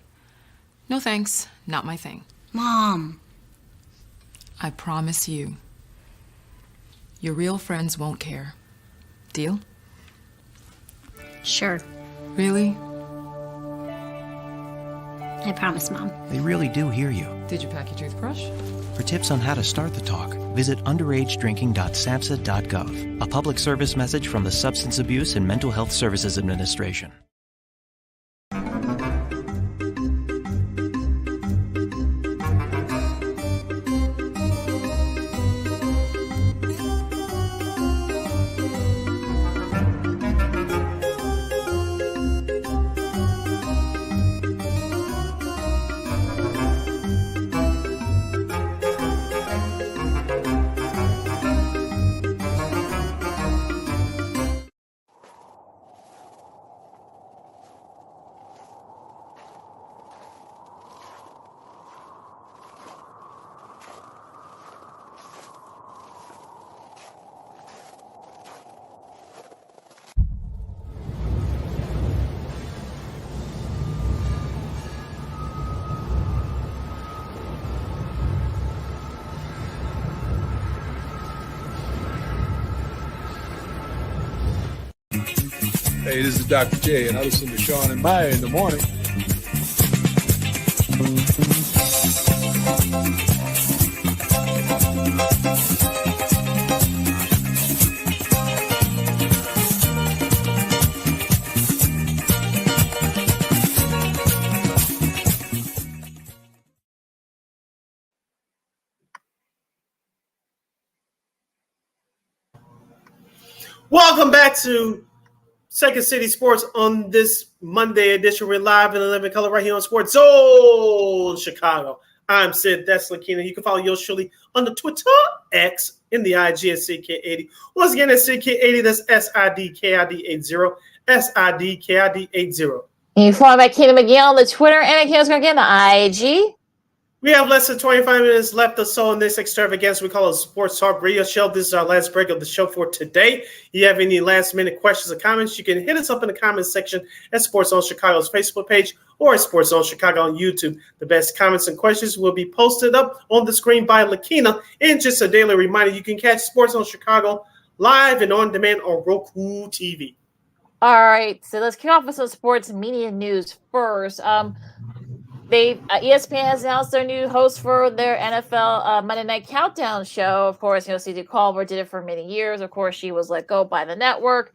H: "No thanks, not my thing."
F: Mom.
H: I promise you, your real friends won't care. Deal?
F: Sure.
H: Really?
F: I promise, Mom.
I: They really do hear you.
H: Did you pack your toothbrush?
I: For tips on how to start the talk, visit underagedrinking.samhsa.gov, a public service message from the Substance Abuse and Mental Health Services Administration.
J: Hey, this is Dr. J, and I listen to Sean and Maya in the morning.
A: Welcome back to Second City Sports on this Monday edition. We're live in 11 color right here on Sports Zone Chicago. I'm Sid. That's Lakina. You can follow yours truly on the Twitter X in the IG at CK80. Once again, that's CK80. That's SIDKID80. SIDKID80.
B: You can follow Makina McGee on the Twitter and Makina's going to get the IG.
A: We have less than 25 minutes left or so in this extravaganza we call a Sports Talk Radio Show. This is our last break of the show for today. If you have any last-minute questions or comments, you can hit us up in the comments section at Sports Zone Chicago's Facebook page or at Sports Zone Chicago on YouTube. The best comments and questions will be posted up on the screen by Lakina. And just a daily reminder, you can catch Sports Zone Chicago live and on demand on Roku TV.
B: All right, so let's kick off with some sports media news first. ESPN has announced their new host for their NFL Monday Night Countdown show. Of course, CeCe Culver did it for many years. Of course, she was let go by the network.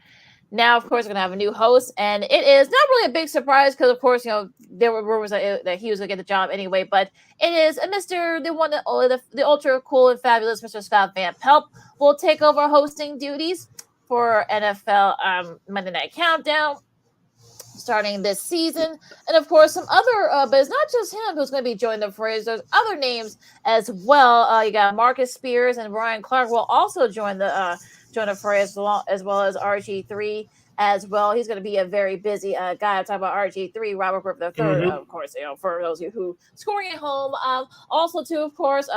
B: Now, of course, we're going to have a new host, and it is not really a big surprise because, of course, there were rumors that he was going to get the job anyway. But it is the ultra cool and fabulous Mr. Scott Van Pelt will take over hosting duties for NFL Monday Night Countdown starting this season. And of course some other but it's not just him who's going to be joining the phrase. There's other names as well. You got Marcus Spears and Ryan Clark will also join the phrase as well as RG3 as well. He's going to be a very busy guy. I'm talking about RG3, Robert Griffin III, of course, for those of you who scoring at home. Also, too, of course,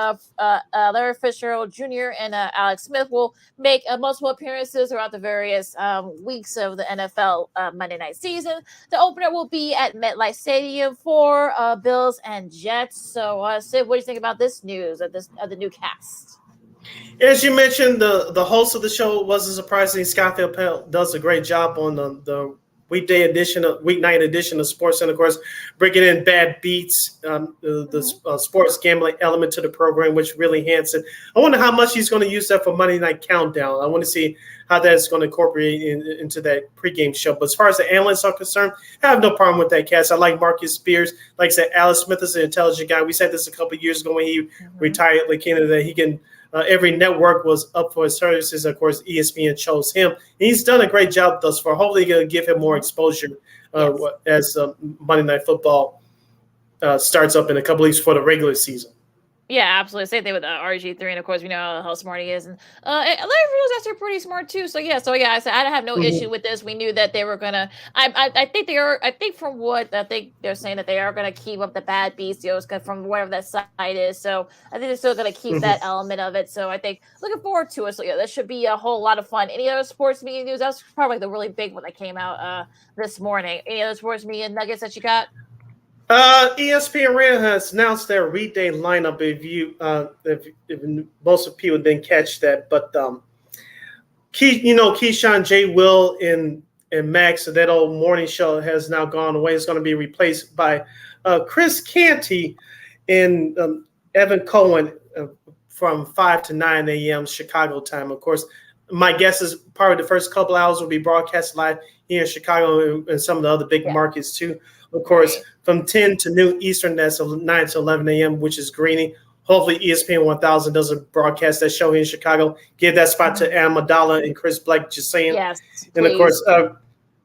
B: Larry Fitzgerald Jr. and Alex Smith will make multiple appearances throughout the various weeks of the NFL Monday night season. The opener will be at MetLife Stadium for Bills and Jets. So, Sid, what do you think about this news of the new cast?
A: As you mentioned, the host of the show wasn't surprising. Scott Van Pelt does a great job on the weeknight edition of sports, and of course, bringing in bad beats, the sports gambling element to the program, which really enhances it. I wonder how much he's going to use that for Monday Night Countdown. I want to see how that's going to incorporate into that pregame show. But as far as the analysts are concerned, I have no problem with that cast. I like Marcus Spears. Like I said, Alex Smith is an intelligent guy. We said this a couple of years ago when he retired, like that he can. Every network was up for his services. Of course, ESPN chose him. And he's done a great job thus far. Hopefully, going to give him more exposure as Monday Night Football starts up in a couple weeks for the regular season.
B: Yeah, absolutely. Same thing with RG3, and of course we know how smart he is. And Larry Fitzgerald's actually pretty smart too. So yeah, I said I have no issue with this. We knew that they were gonna. I think they are. I think from what I think they're saying that they are gonna keep up the bad beats, from whatever that site is. So I think they're still gonna keep that element of it. So I think looking forward to it. So yeah, that should be a whole lot of fun. Any other sports media news? That's probably the really big one that came out this morning. Any other sports media nuggets that you got?
A: ESPN Radio has announced their weekday lineup. If most of people didn't catch that, but Keyshawn, J. Will, and Max, that old morning show has now gone away. It's going to be replaced by Chris Canty and Evan Cohen from 5 to 9 a.m. Chicago time. Of course, my guess is probably the first couple hours will be broadcast live here in Chicago and some of the other big markets too. Of course, from 10 to noon Eastern, that's 9 to 11 a.m., which is Greeny. Hopefully, ESPN 1000 doesn't broadcast that show here in Chicago. Give that spot to Amidala and Chris Blake, just saying.
B: Yes,
A: and of course, and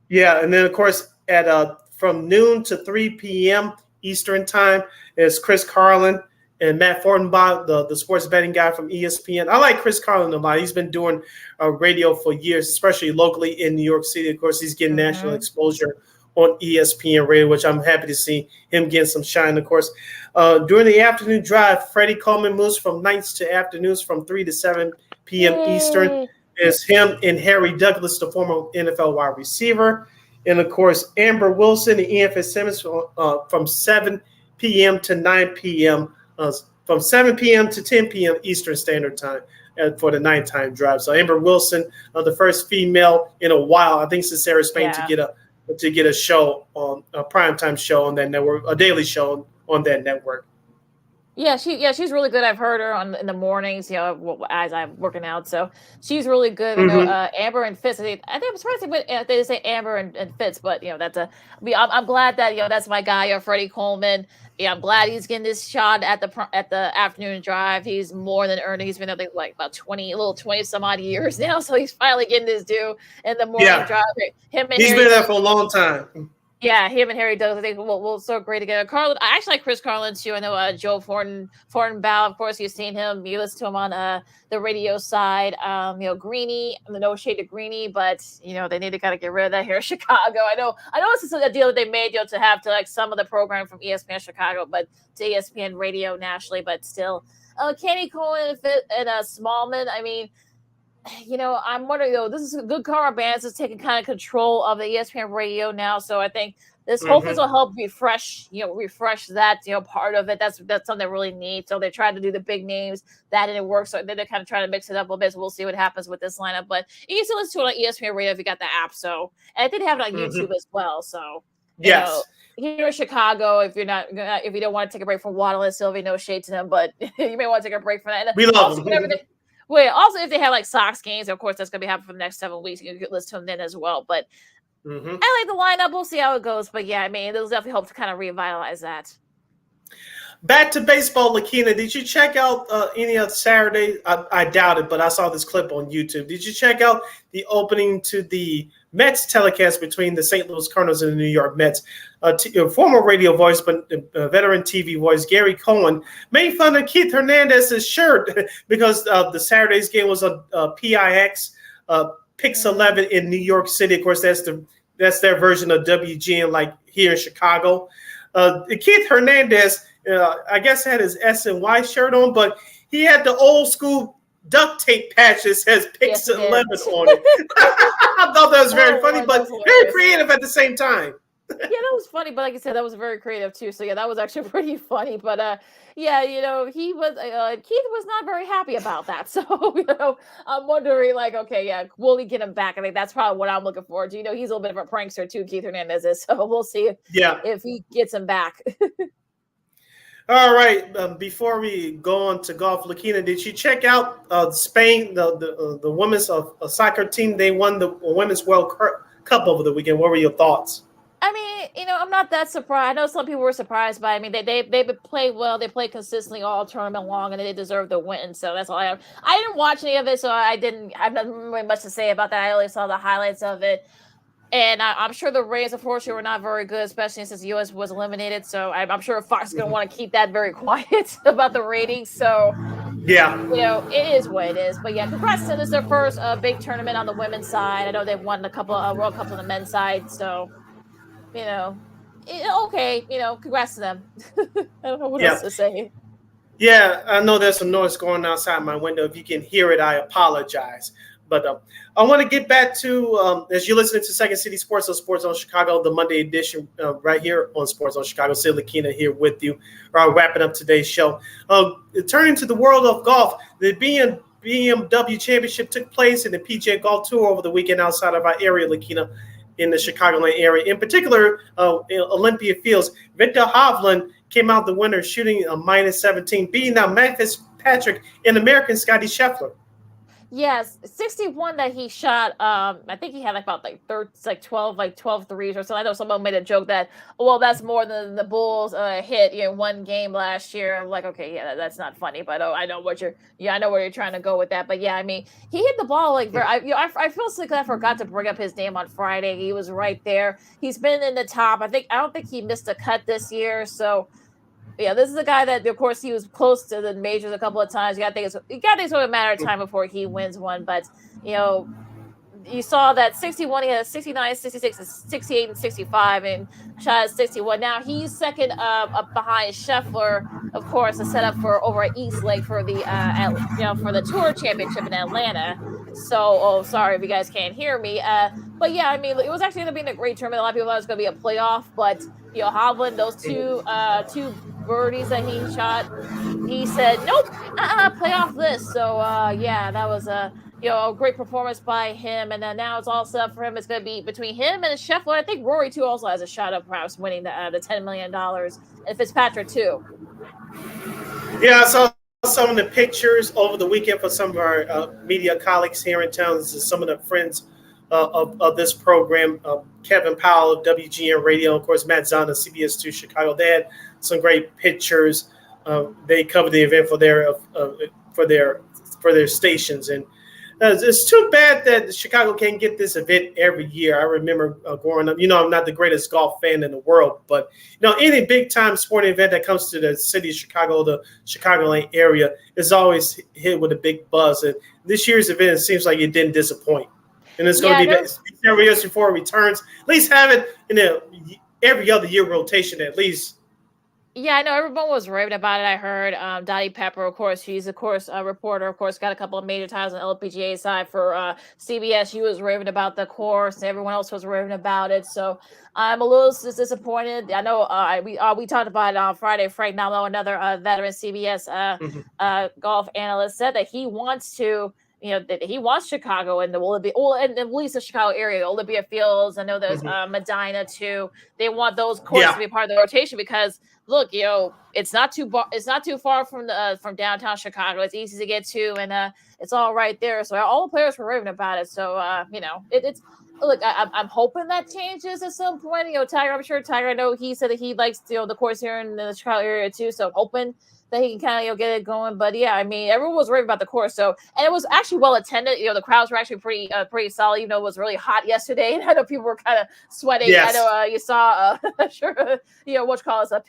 A: then of course at from noon to 3 p.m. Eastern time is Chris Carlin and Matt Fortenbaugh, the sports betting guy from ESPN. I like Chris Carlin a lot. He's been doing radio for years, especially locally in New York City. Of course, he's getting national exposure on ESPN Radio, which I'm happy to see him getting some shine. Of course, during the afternoon drive, Freddie Coleman moves from nights to afternoons from 3 to 7 p.m. Eastern. It's him and Harry Douglas, the former NFL wide receiver. And, of course, Amber Wilson and Ian Fitzsimmons from 7 p.m. to 9 p.m., from 7 p.m. to 10 p.m. Eastern Standard Time. for the nighttime drive. So Amber Wilson, the first female in a while, I think, since Sarah Spain to get a show on a primetime show on that network, a daily show on that network.
B: Yeah, she's really good. I've heard her in the mornings, as I'm working out. So she's really good. I know Amber and Fitz. I think I'm surprised they say Amber and Fitz, but I'm glad that that's my guy, Freddie Coleman. Yeah, I'm glad he's getting this shot at the afternoon drive. He's more than earning. He's been I think like about 20 some odd years now, so he's finally getting his due in the morning drive.
A: He's been there for a long time.
B: Yeah, him and Harry Douglas, I think, will so great together. Carlin, I actually like Chris Carlin too. I know Joe Fortenbaugh, of course, you've seen him. You listen to him on the radio side. Greeny, the no shade to Greeny, but they need to kind of get rid of that here in Chicago. I know this is a deal that they made to have to like some of the program from ESPN Chicago, but to ESPN Radio nationally, but still. Kenny Cohen and Smallman, I mean. I'm wondering, this is a good Cara Bands is taking kind of control of the ESPN radio now. So I think this hopefully will help refresh that, part of it. That's something they really need. So they tried to do the big names. That didn't work. So then they're kind of trying to mix it up a little bit. So we'll see what happens with this lineup. But you can still listen to it on ESPN radio if you got the app. So, and I think they have it on YouTube as well. So,
A: yes.
B: Here in Chicago, if you don't want to take a break from Waddle and Sylvie, no shade to them, but you may want to take a break from that. And
A: we love them.
B: Also, if they have like Sox games, of course, that's going to be happening for the next 7 weeks. You can listen to them then as well. But I like the lineup. We'll see how it goes. But yeah, I mean, it'll definitely help to kind of revitalize that.
A: Back to baseball, Lakina. Did you check out any of Saturday? I doubt it, but I saw this clip on YouTube. Did you check out the opening to the Mets telecast between the St. Louis Cardinals and the New York Mets? Former radio voice, but veteran TV voice, Gary Cohen, made fun of Keith Hernandez's shirt because the Saturday's game was on PIX, Pix 11 in New York City. Of course, that's their version of WGN, like here in Chicago. Keith Hernandez, I guess, had his S and Y shirt on, but he had the old school duct tape patch that says Pix 11 on it. I thought that was very funny, but very creative at the same time.
B: Yeah, that was funny, but like I said, that was very creative too. So yeah, that was actually pretty funny. But he was Keith was not very happy about that. So I'm wondering, like, okay, yeah, will he get him back? I think that's probably what I'm looking forward to. He's a little bit of a prankster too, Keith Hernandez is. So we'll see if he gets him back.
A: All right. Before we go on to golf, Lakina, did you check out Spain, the women's soccer team? They won the Women's World Cup over the weekend. What were your thoughts?
B: I mean, I'm not that surprised. I know some people were surprised by it. I mean, they played well. They played consistently all tournament long, and they deserve the win. So that's all I have. I didn't watch any of it, so I have not really much to say about that. I only saw the highlights of it. And I'm sure the Rays, unfortunately, were not very good, especially since the U.S. was eliminated. So I'm sure Fox is going to want to keep that very quiet about the ratings. So,
A: yeah,
B: it is what it is. But yeah, congrats to them. This is their first big tournament on the women's side. I know they've won a couple of World Cups on the men's side. So, okay, congrats to them. I don't know what else to say.
A: Yeah, I know there's some noise going outside my window. If you can hear it, I apologize. But I want to get back to, as you're listening to Second City Sports on Sports on Chicago, the Monday edition right here on Sports on Chicago. Sid Lakina here with you, wrapping up today's show. Turning to the world of golf, the BMW Championship took place in the PGA Golf Tour over the weekend outside of our area, Lakina, in the Chicagoland area. In particular, Olympia Fields, Victor Hovland came out the winner shooting a -17, beating out Matt Fitzpatrick and American Scotty Scheffler.
B: Yes, 61 that he shot. I think he had about 12 threes or something. I know someone made a joke that, well, that's more than the Bulls hit one game last year. I'm like, okay, yeah, that's not funny, but I know what you're trying to go with that. But yeah, I mean, he hit the ball I feel sick I forgot to bring up his name on Friday. He was right there. He's been in the top. I don't think he missed a cut this year. So yeah, this is a guy that, of course, he was close to the majors a couple of times. You got to think it's only a matter of time before he wins one. But, you saw that 61, he had a 69, 66, 68, and 65, and shot at 61. Now he's second up behind Scheffler, of course, a setup for over at East Lake for the for the Tour Championship in Atlanta. So, sorry if you guys can't hear me. But yeah, I mean, it was actually going to be a great tournament. A lot of people thought it was going to be a playoff, but Hovland, those two birdies that he shot. He said, "Nope, play off this." So yeah, that was a a great performance by him. And then now it's all set for him. It's going to be between him and Scheffler. I think Rory too also has a shot of perhaps winning the $10 million, and Fitzpatrick too.
A: Yeah, I saw some of the pictures over the weekend for some of our media colleagues here in town. This is some of the friends of this program. Kevin Powell of WGN Radio, of course, Matt Zahn of CBS2 Chicago. They had some great pictures. They covered the event for their stations, and it's too bad that Chicago can't get this event every year. I remember growing up. I'm not the greatest golf fan in the world, but any big time sporting event that comes to the city of Chicago, the Chicagoland area, is always hit with a big buzz. And this year's event, it seems like it didn't disappoint. And it's going to be several years before it returns. At least have it in every other year rotation at least.
B: Yeah, I know everyone was raving about it. I heard Dottie Pepper, of course, she's a reporter, of course, got a couple of major titles on the LPGA side for CBS. She was raving about the course, and everyone else was raving about it. So I'm a little disappointed. I know we talked about it on Friday. Frank Nalo, another veteran CBS golf analyst, said that he wants to. That he wants Chicago and at least the Chicago area, Olympia Fields. I know there's Medina too. They want those courses to be part of the rotation because look, it's not too far from downtown Chicago. It's easy to get to, and it's all right there. So all the players were raving about it. So it's. Look, I'm hoping that changes at some point. Tiger, I'm sure Tiger. I know he said that he likes the course here in the Chicago area too. So hoping that he can kind of get it going. But yeah, I mean, everyone was raving about the course. So, and it was actually well attended. The crowds were actually pretty solid. Even though it was really hot yesterday, and I know people were kind of sweating.
A: Yes.
B: I know you saw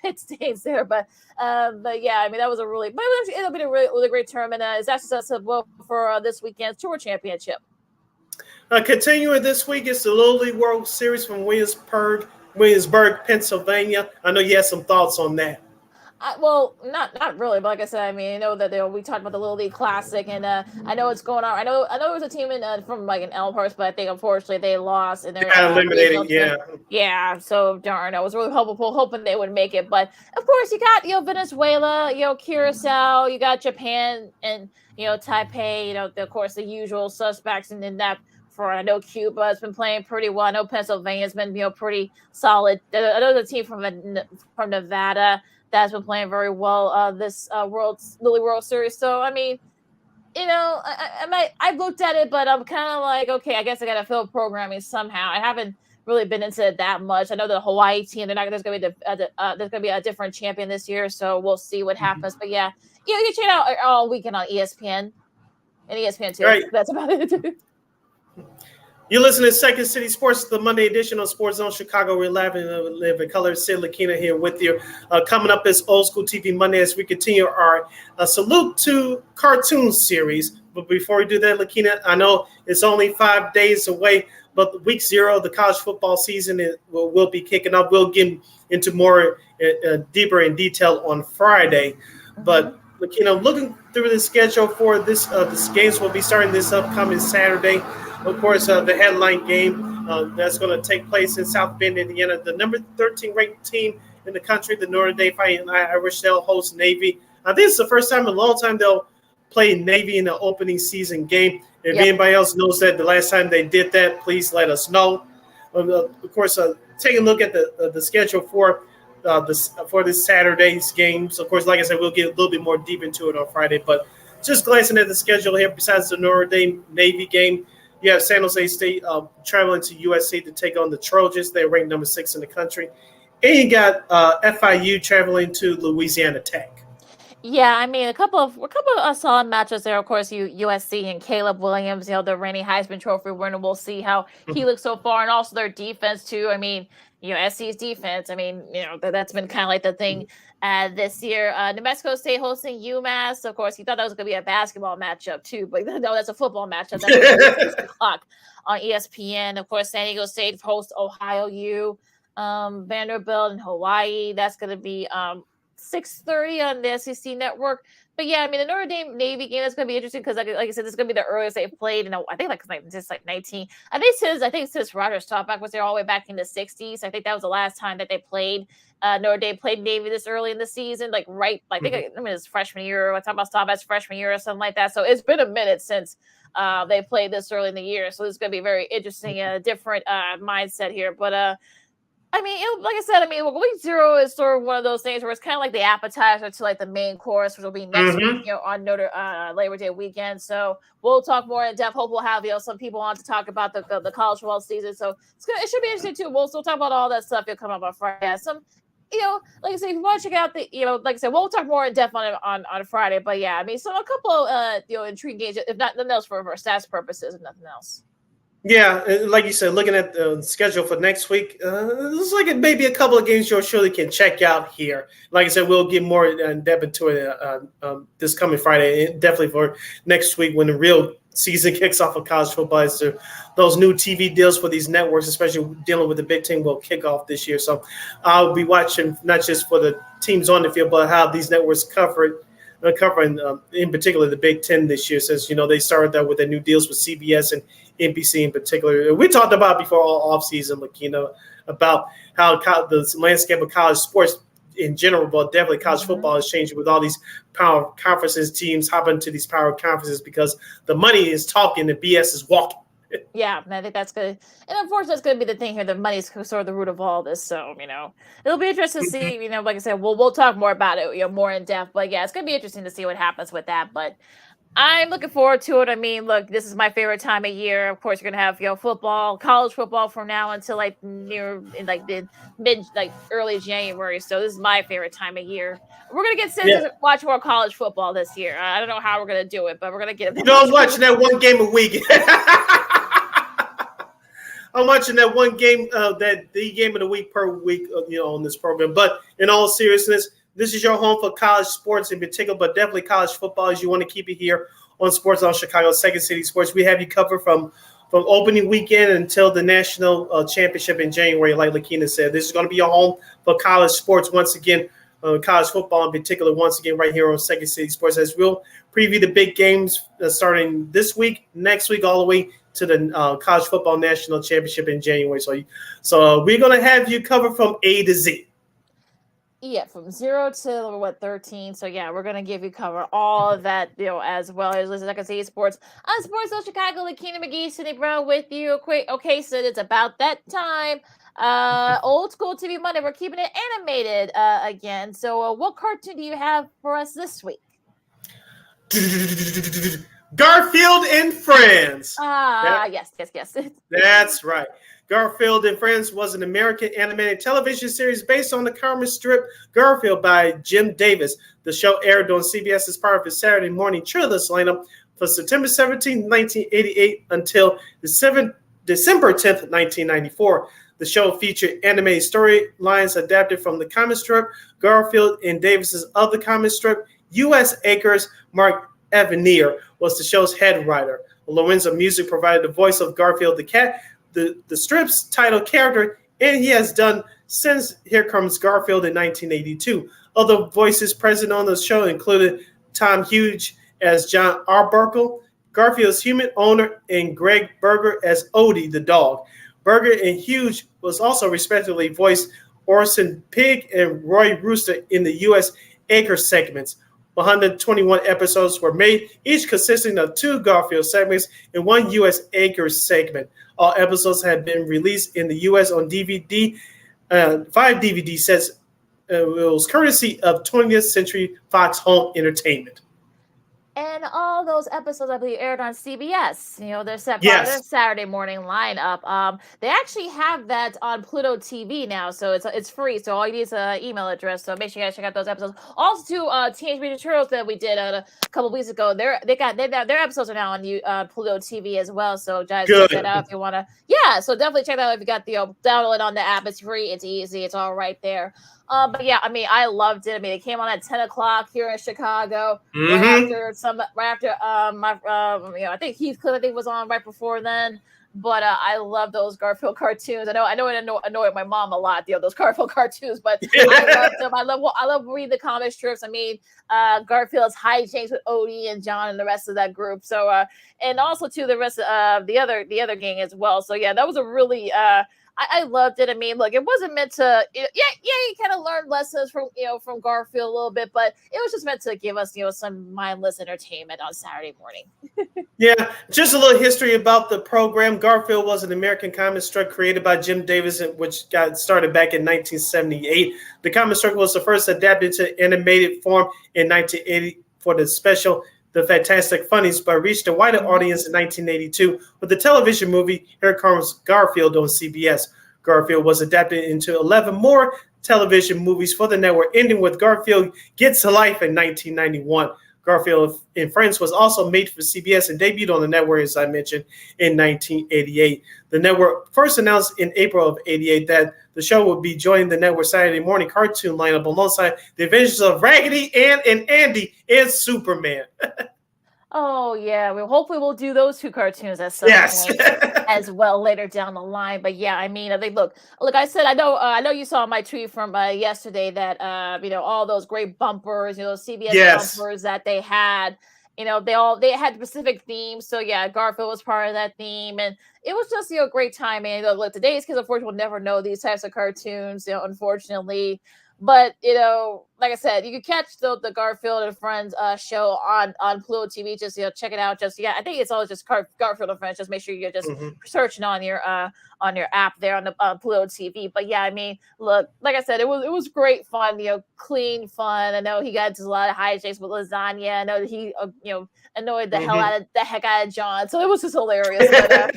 B: pit stains there. But yeah, I mean that was it'll be a really great tournament. It's actually set up well for this weekend's Tour Championship.
A: Continuing this week is the Little League World Series from Williamsburg, Pennsylvania. I know you had some thoughts on that.
B: Well, not really, but like I said, I mean, I know that we talked about the Little League Classic, and I know it's going on. I know there was a team from like in Elmhurst, but I think unfortunately they lost and they
A: got eliminated.
B: Yeah. So darn, I was really hoping they would make it, but of course you got Venezuela, Curacao, you got Japan, and Taipei. Of course the usual suspects, and then that. I know Cuba has been playing pretty well. I know Pennsylvania's been pretty solid. I know the team from Nevada that's been playing very well this Lily World Series. So I mean, I've looked at it, but I'm kind of like, okay, I guess I got to fill programming somehow. I haven't really been into it that much. I know the Hawaii team, there's going to be a different champion this year, so we'll see what happens. But yeah, you can check it out all weekend on ESPN and ESPN2.
A: Right.
B: That's about it.
A: You listen to Second City Sports, the Monday edition of Sports Zone Chicago. We're live in color. Sid Lakina here with you. Coming up is Old School TV Monday as we continue our Salute to Cartoon series. But before we do that, Lakina, I know it's only 5 days away, but week 0 of the college football season will be kicking up. We'll get into more deeper in detail on Friday. But Lakina, looking through the schedule for this games will be starting this upcoming Saturday. Of course, the headline game that's going to take place in South Bend, Indiana. The number 13 ranked team in the country, the Notre Dame Fighting Irish, they'll host Navy. I think it's the first time in a long time they'll play Navy in the opening season game. If anybody else knows that the last time they did that, please let us know. Of course, take a look at the schedule for this Saturday's games. Of course, like I said, we'll get a little bit more deep into it on Friday. But just glancing at the schedule here, besides the Notre Dame Navy game, you have San Jose State traveling to USC to take on the Trojans. They're ranked number 6 in the country. And you got FIU traveling to Louisiana Tech.
B: Yeah, I mean, a couple of solid matches there. Of course, USC and Caleb Williams, the reigning Heisman Trophy winner. We'll see how he looks so far, and also their defense too. I mean, SC's defense. I mean, that's been kind of like the thing this year. New Mexico State hosting UMass. Of course, he thought that was going to be a basketball matchup too, but no, that's a football matchup. That's 6 o'clock on ESPN. Of course, San Diego State hosts Ohio U, Vanderbilt, and Hawaii. That's going to be 6:30 on the SEC network. But yeah, I mean, the Notre Dame Navy game is going to be interesting because, like I said, this is going to be the earliest they've played. And I think just 19. I think since Roger Staubach was there all the way back in the 60s. I think that was the last time that they played. Notre Dame played Navy this early in the season, like I think it's freshman year. We're talking about Staubach's freshman year or something like that. So it's been a minute since they played this early in the year. So this is going to be very interesting, different mindset here. But I mean, like I said, week 0 is sort of one of those things where it's kind of like the appetizer to like the main course, which will be next week, on Labor Day weekend. So we'll talk more in depth. Hope we'll have some people on to talk about the college football season. So it should be interesting too. We'll still talk about all that stuff. You'll come up on Friday. Like I said, if you want to check out like I said, we'll talk more in depth on Friday. But yeah, I mean, so a couple intriguing games, if not nothing else for stats purposes, if nothing else.
A: Yeah, like you said, looking at the schedule for next week, looks like it may be a couple of games you surely can check out here. Like I said, we'll get more in depth into it this coming Friday, and definitely for next week when the real season kicks off of college football. As those new TV deals for these networks, especially dealing with the Big Ten, will kick off this year. So I'll be watching not just for the teams on the field, but how these networks covering in particular the Big Ten this year, since they started that with the new deals with CBS and NBC in particular. We talked about before all offseason, Lakina, about how the landscape of college sports in general, but definitely college football is changing with all these power conferences, teams hopping to these power conferences because the money is talking, the BS is walking.
B: Yeah, and I think that's good. And unfortunately, that's going to be the thing here. The money is sort of the root of all this. So, it'll be interesting to see, like I said, we'll talk more about it, more in depth. But yeah, it's going to be interesting to see what happens with that. But I'm looking forward to it. I mean, look, this is my favorite time of year. Of course, you're going to have, football, college football from now until early January. So this is my favorite time of year. We're going to get to watch more college football this year. I don't know how we're going to do it, but we're going to get it.
A: I was watching that one game a week. I'm watching that one game, the game of the week per week, on this program. But in all seriousness, this is your home for college sports in particular, but definitely college football as you want to keep it here on Sports on Chicago, Second City Sports. We have you covered from opening weekend until the national championship in January, like Lakina said. This is going to be your home for college sports once again, college football in particular, once again right here on Second City Sports, as we'll preview the big games starting this week, next week, all the way to the college football national championship in January. So we're going to have you covered from A to Z.
B: Yeah, from 0 to 13. So yeah, we're gonna give you cover all of that, as well as like I say, sports on Sports of Chicago. Lakina McGee, Sydney Brown with you. Okay, so it's about that time. Old School TV Monday. We're keeping it animated again. So what cartoon do you have for us this week?
A: Garfield and Friends.
B: Yes.
A: That's right. Garfield and Friends was an American animated television series based on the comic strip Garfield by Jim Davis. The show aired on CBS as part of his Saturday morning cheerleaders lineup from September 17, 1988 until December 10th, 1994. The show featured animated storylines adapted from the comic strip. Garfield and Davis's other comic strip, U.S. Acres, Mark Evanier was the show's head writer. Lorenzo Music provided the voice of Garfield the cat, the strip's title character, and he has done since Here Comes Garfield in 1982. Other voices present on the show included Tom Hughes as John Arbuckle, Garfield's human owner, and Greg Berger as Odie the dog. Berger and Hughes was also respectively voiced Orson Pig and Roy Rooster in the U.S. Acre segments. 121 episodes were made, each consisting of 2 Garfield segments and 1 U.S. Acres segment. All episodes have been released in the U.S. on DVD, 5 DVD sets. It was courtesy of 20th Century Fox Home Entertainment.
B: And all those episodes, I believe, aired on CBS. They're set by their Saturday morning lineup. They actually have that on Pluto TV now, so it's free. So all you need is an email address. So make sure you guys check out those episodes. Also, Teenage Mutant Ninja Turtles that we did a couple weeks ago. Their episodes are now on Pluto TV as well. So guys, check that out if you want to. Yeah, so definitely check that out if you got the download it on the app. It's free. It's easy. It's all right there. But yeah, I loved it. It came on at 10 o'clock here in Chicago. Right after I think Heath Cliff was on right before then. But I love those Garfield cartoons. I know it annoyed my mom a lot, those Garfield cartoons, but I loved them. I love reading the comic strips. I mean, Garfield's hijinks with Odie and John and the rest of that group. So and also to the rest of the other gang as well. So yeah, that was a really I loved it. I mean, look, it wasn't meant to, you kind of learned lessons from Garfield a little bit, but it was just meant to give us, some mindless entertainment on Saturday morning.
A: Yeah, just a little history about the program. Garfield was an American comic strip created by Jim Davis, which got started back in 1978. The comic strip was the first adapted to animated form in 1980 for the special The Fantastic Funnies, but reached a wider audience in 1982 with the television movie Here Comes Garfield on CBS. Garfield was adapted into 11 more television movies for the network, ending with Garfield Gets to Life in 1991. Garfield and Friends was also made for CBS and debuted on the network, as I mentioned, in 1988. The network first announced in April of 88 that the show would be joining the network Saturday morning cartoon lineup alongside the Adventures of Raggedy Ann and Andy and Superman.
B: Oh yeah, well, hopefully we'll do those two cartoons at some point as well later down the line. But yeah, I mean, they look. I said, I know you saw my tweet from yesterday that all those great bumpers, CBS bumpers that they had. They had specific themes. So yeah, Garfield was part of that theme, and it was just a great time. And look, today's kids unfortunately will never know these types of cartoons. Unfortunately. But like I said, you can catch the Garfield and Friends show on Pluto TV. Just check it out. I think it's always just Garfield and Friends. Just make sure you're just searching on your app there on the Pluto TV. But yeah, I mean, look, like I said, it was great fun. Clean fun. I know he got into a lot of hijinks with lasagna. I know that he annoyed the heck out of John. So it was just hilarious. But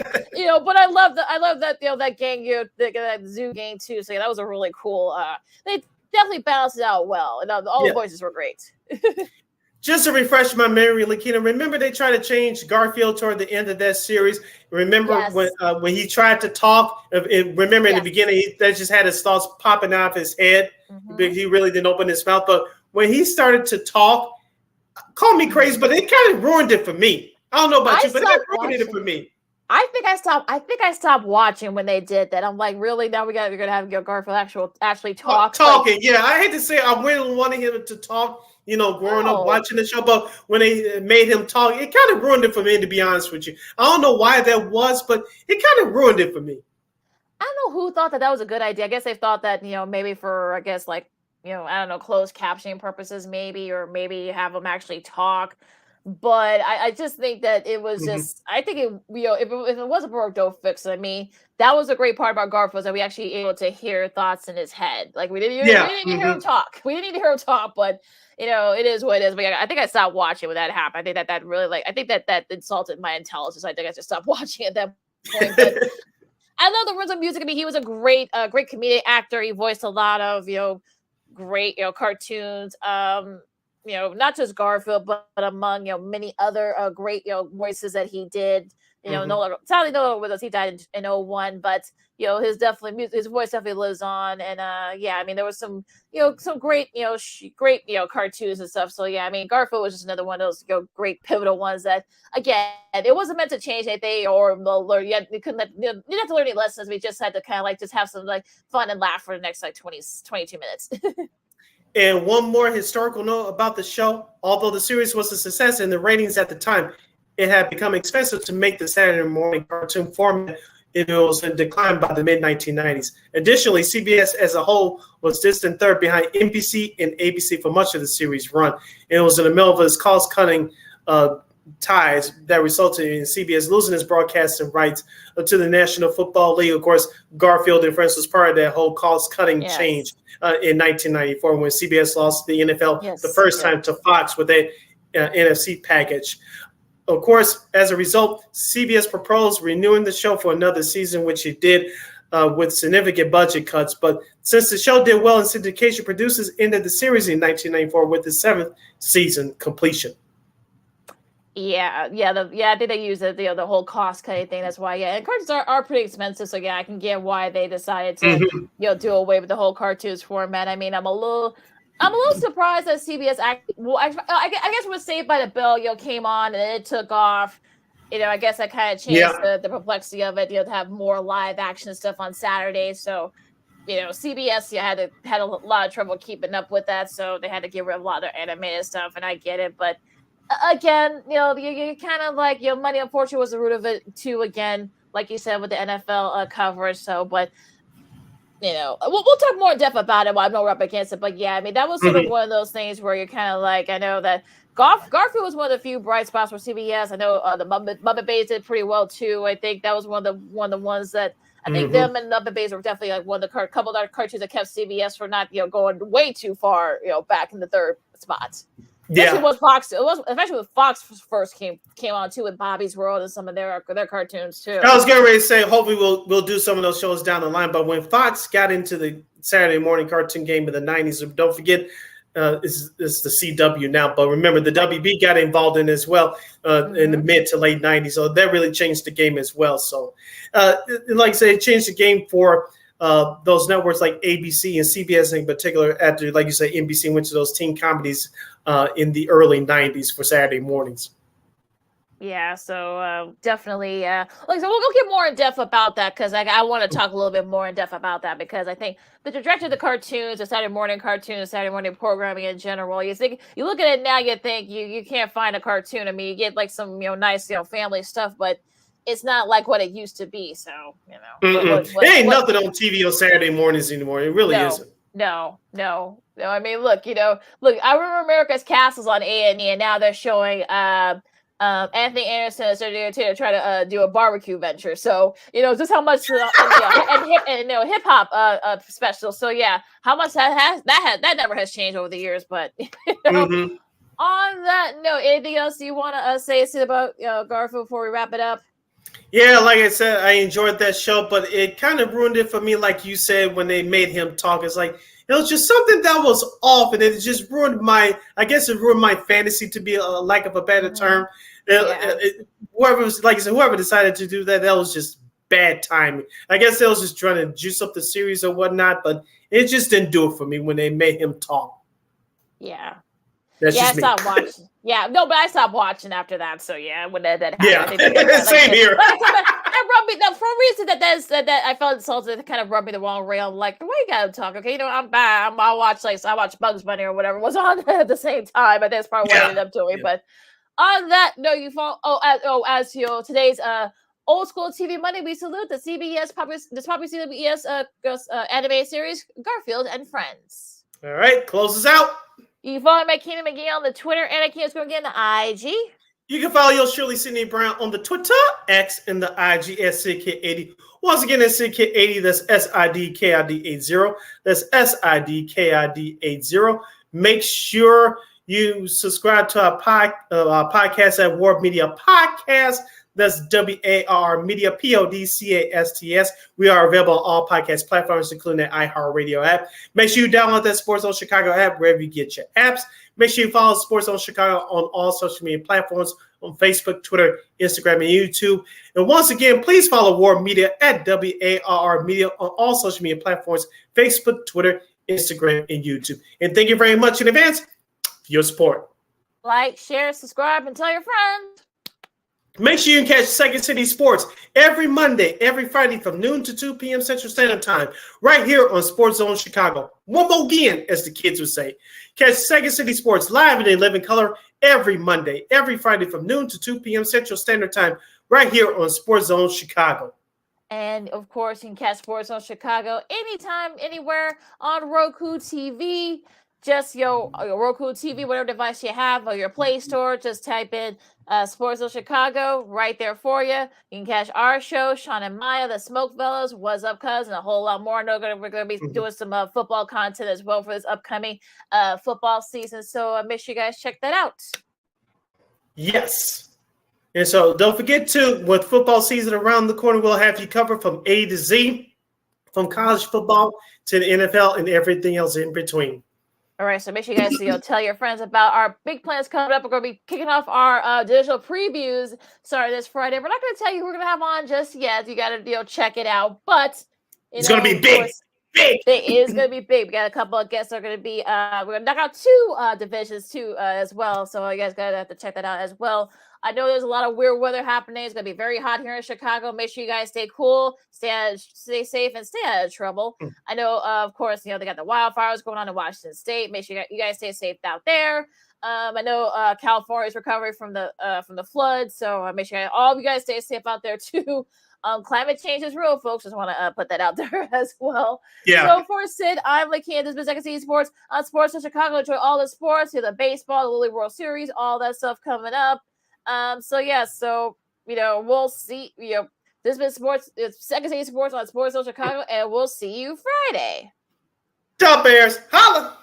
B: but I love that that gang that zoo gang too. So yeah, that was a really cool. They definitely balanced it out well, and all the voices were great.
A: Just to refresh my memory, Lakina, remember they tried to change Garfield toward the end of that series? Remember when he tried to talk? Remember in the beginning, they just had his thoughts popping out of his head. He really didn't open his mouth. But when he started to talk, call me crazy, but it kind of ruined it for me. I don't know about you, but it ruined it for me.
B: I think I stopped watching when they did that. I'm like, really? Now we're gonna have Garfield actually talk.
A: Talking, yeah. I hate to say I really wanted him to talk, growing up watching the show, but when they made him talk, it kind of ruined it for me, to be honest with you. I don't know why that was, but it kind of ruined it for me.
B: I don't know who thought that was a good idea. I guess they thought that, maybe for, I guess, I don't know, closed captioning purposes, maybe, or maybe have them actually talk. But I just think that it was just, I think it, if it wasn't broke, don't fix it. I mean, that was a great part about Garfield, that we actually able to hear thoughts in his head. Like we didn't even hear him talk. We didn't even hear him talk, but it is what it is. But I think I stopped watching when that happened. I think that really I think that insulted my intelligence. I think I just stopped watching at that point. But I love the rhythm music. I mean, he was a great comedic actor. He voiced a lot of great cartoons. Not just Garfield, but among many other great voices that he did. Sadly no longer with us. He died in 2001, but his voice definitely lives on. And I mean, there was some great great cartoons and stuff. So yeah, I mean, Garfield was just another one of those great pivotal ones that, again, it wasn't meant to change anything or learn. You couldn't you didn't have to learn any lessons. We just had to kind of just have some fun and laugh for the next 22 minutes.
A: And one more historical note about the show: although the series was a success in the ratings at the time, it had become expensive to make the Saturday morning cartoon format. It was in decline by the mid-1990s. Additionally, CBS as a whole was distant third behind NBC and ABC for much of the series' run. It was in the middle of its cost-cutting ties that resulted in CBS losing its broadcasting rights to the National Football League. Of course, Garfield and Friends was part of that whole cost-cutting change in 1994 when CBS lost the NFL the first time to Fox with a NFC package. Of course, as a result, CBS proposed renewing the show for another season, which it did with significant budget cuts. But since the show did well in syndication, producers ended the series in 1994 with the 7th season completion.
B: I think they use the whole cost cutting thing. That's why, and cartoons are pretty expensive. So I can get why they decided to do away with the whole cartoons format. I mean, I'm a little surprised that CBS I guess was Saved by the Bell came on and it took off. I guess that kind of changed the complexity of it, to have more live action stuff on Saturdays. So, CBS had a lot of trouble keeping up with that, so they had to get rid of a lot of animated stuff, and I get it. But again, you kind of like, money unfortunately was the root of it too. Again, like you said with the NFL coverage. So, but we'll talk more in depth about it. Well, I'm not up against it, but yeah, I mean that was sort of one of those things where you're kind of like, I know that Garfield was one of the few bright spots for CBS. I know the Muppet Babies did pretty well too. I think that was one of the ones that I think them and Muppet Babies were definitely like one of the couple of cartoons that kept CBS from not going way too far back in the third spot. Especially when Fox first came on too, with Bobby's World and some of their cartoons too.
A: I was getting ready to say, hopefully we'll do some of those shows down the line. But when Fox got into the Saturday morning cartoon game in the 90s, don't forget it's the CW now. But remember, the WB got involved in as well in the mid to late 90s. So that really changed the game as well. So like I said, it changed the game for those networks like ABC and CBS in particular, after, like you say, NBC went to those teen comedies in the early 90s for Saturday mornings.
B: Yeah, so definitely, like I said, we'll get more in depth about that, because I want to talk a little bit more in depth about that, because I think the trajectory of the cartoons, the Saturday morning cartoons, Saturday morning programming in general, you look at it now, you think you can't find a cartoon. I mean, you get like some nice family stuff, but it's not like what it used to be. So
A: there ain't nothing on TV on Saturday mornings anymore. It really isn't.
B: No. I mean, look. I remember America's Castles on A&E, and now they're showing Anthony Anderson is to try to do a barbecue venture. So just how much and hip hop special. So yeah, how much that never has changed over the years. But on that note, anything else you want to say about Garfield before we wrap it up?
A: Yeah, like I said, I enjoyed that show, but it kind of ruined it for me, like you said, when they made him talk. It's like it was just something that was off, and it just ruined my fantasy, to be a lack of a better term. Whoever decided to do that was just bad timing. I guess they was just trying to juice up the series or whatnot, but it just didn't do it for me when they made him talk.
B: Yeah.
A: That's
B: I
A: just
B: stopped
A: me.
B: watching. Yeah, no, but I stopped watching after that. So yeah, when that happened,
A: yeah, same here.
B: That rubbed me. For a reason that I felt insulted. It kind of rubbed me the wrong way. I'm like, the way you gotta talk, okay? I'm bad. I watch Bugs Bunny or whatever was on at the same time, but that's probably what I ended up doing. But on that, no, you fall. As today's old school TV Monday, we salute the CBS CBS anime series Garfield and Friends.
A: All right, close us out.
B: You can follow me, Keenan McGee, on the Twitter, and Keenan McGee on the IG.
A: You can follow your Shirley Sydney Brown on the Twitter, X, and the IG at SidKid80. Once again, that's SidKid80. That's SIDKID80. That's SIDKID80. Make sure you subscribe to our podcast at Warp Media Podcast. That's WAR Media, PODCASTS. We are available on all podcast platforms, including the iHeartRadio app. Make sure you download that Sports Zone Chicago app wherever you get your apps. Make sure you follow Sports Zone Chicago on all social media platforms, on Facebook, Twitter, Instagram, and YouTube. And once again, please follow Warp Media at WAR Media on all social media platforms, Facebook, Twitter, Instagram, and YouTube. And thank you very much in advance for your support.
B: Like, share, subscribe, and tell your friends.
A: Make sure you can catch Second City Sports every Monday, every Friday from noon to 2 p.m. Central Standard Time, right here on Sports Zone Chicago. One more again, as the kids would say. Catch Second City Sports live and in living color every Monday, every Friday from noon to 2 p.m. Central Standard Time, right here on Sports Zone Chicago.
B: And, of course, you can catch Sports Zone Chicago anytime, anywhere on Roku TV. Just your Roku TV, whatever device you have, or your Play Store, just type in Sports Zone Chicago right there for you. You can catch our show, Sean and Maya, the Smoke Fellows, What's Up Cuz, and a whole lot more. I know we're going to be doing some football content as well for this upcoming football season. So make sure you guys check that out.
A: Yes. And so don't forget to, with football season around the corner, we'll have you covered from A to Z, from college football to the NFL and everything else in between.
B: All right, so make sure you guys tell your friends about our big plans coming up. We're going to be kicking off our digital previews starting this Friday. We're not going to tell you who we're going to have on just yet. You got to check it out. But
A: it's going to be big. Big.
B: It is going to be big. We got a couple of guests that are going to be. We're going to knock out two divisions too as well. So you guys got to have to check that out as well. I know there's a lot of weird weather happening. It's going to be very hot here in Chicago. Make sure you guys stay cool, stay safe, and stay out of trouble. I know, of course, they got the wildfires going on in Washington State. Make sure you guys stay safe out there. I know California is recovering from the flood, so make sure all of you guys stay safe out there too. Climate change is real, folks. Just want to put that out there as well.
A: Yeah.
B: So for Sid, I'm Lakia. This is Second Sports on Sports in Chicago. Enjoy all the sports, the baseball, the Lily World Series, all that stuff coming up. So we'll see. This has been Sports. It's Second City Sports on Sports in Chicago, and we'll see you Friday.
A: Ciao, Bears. Holla.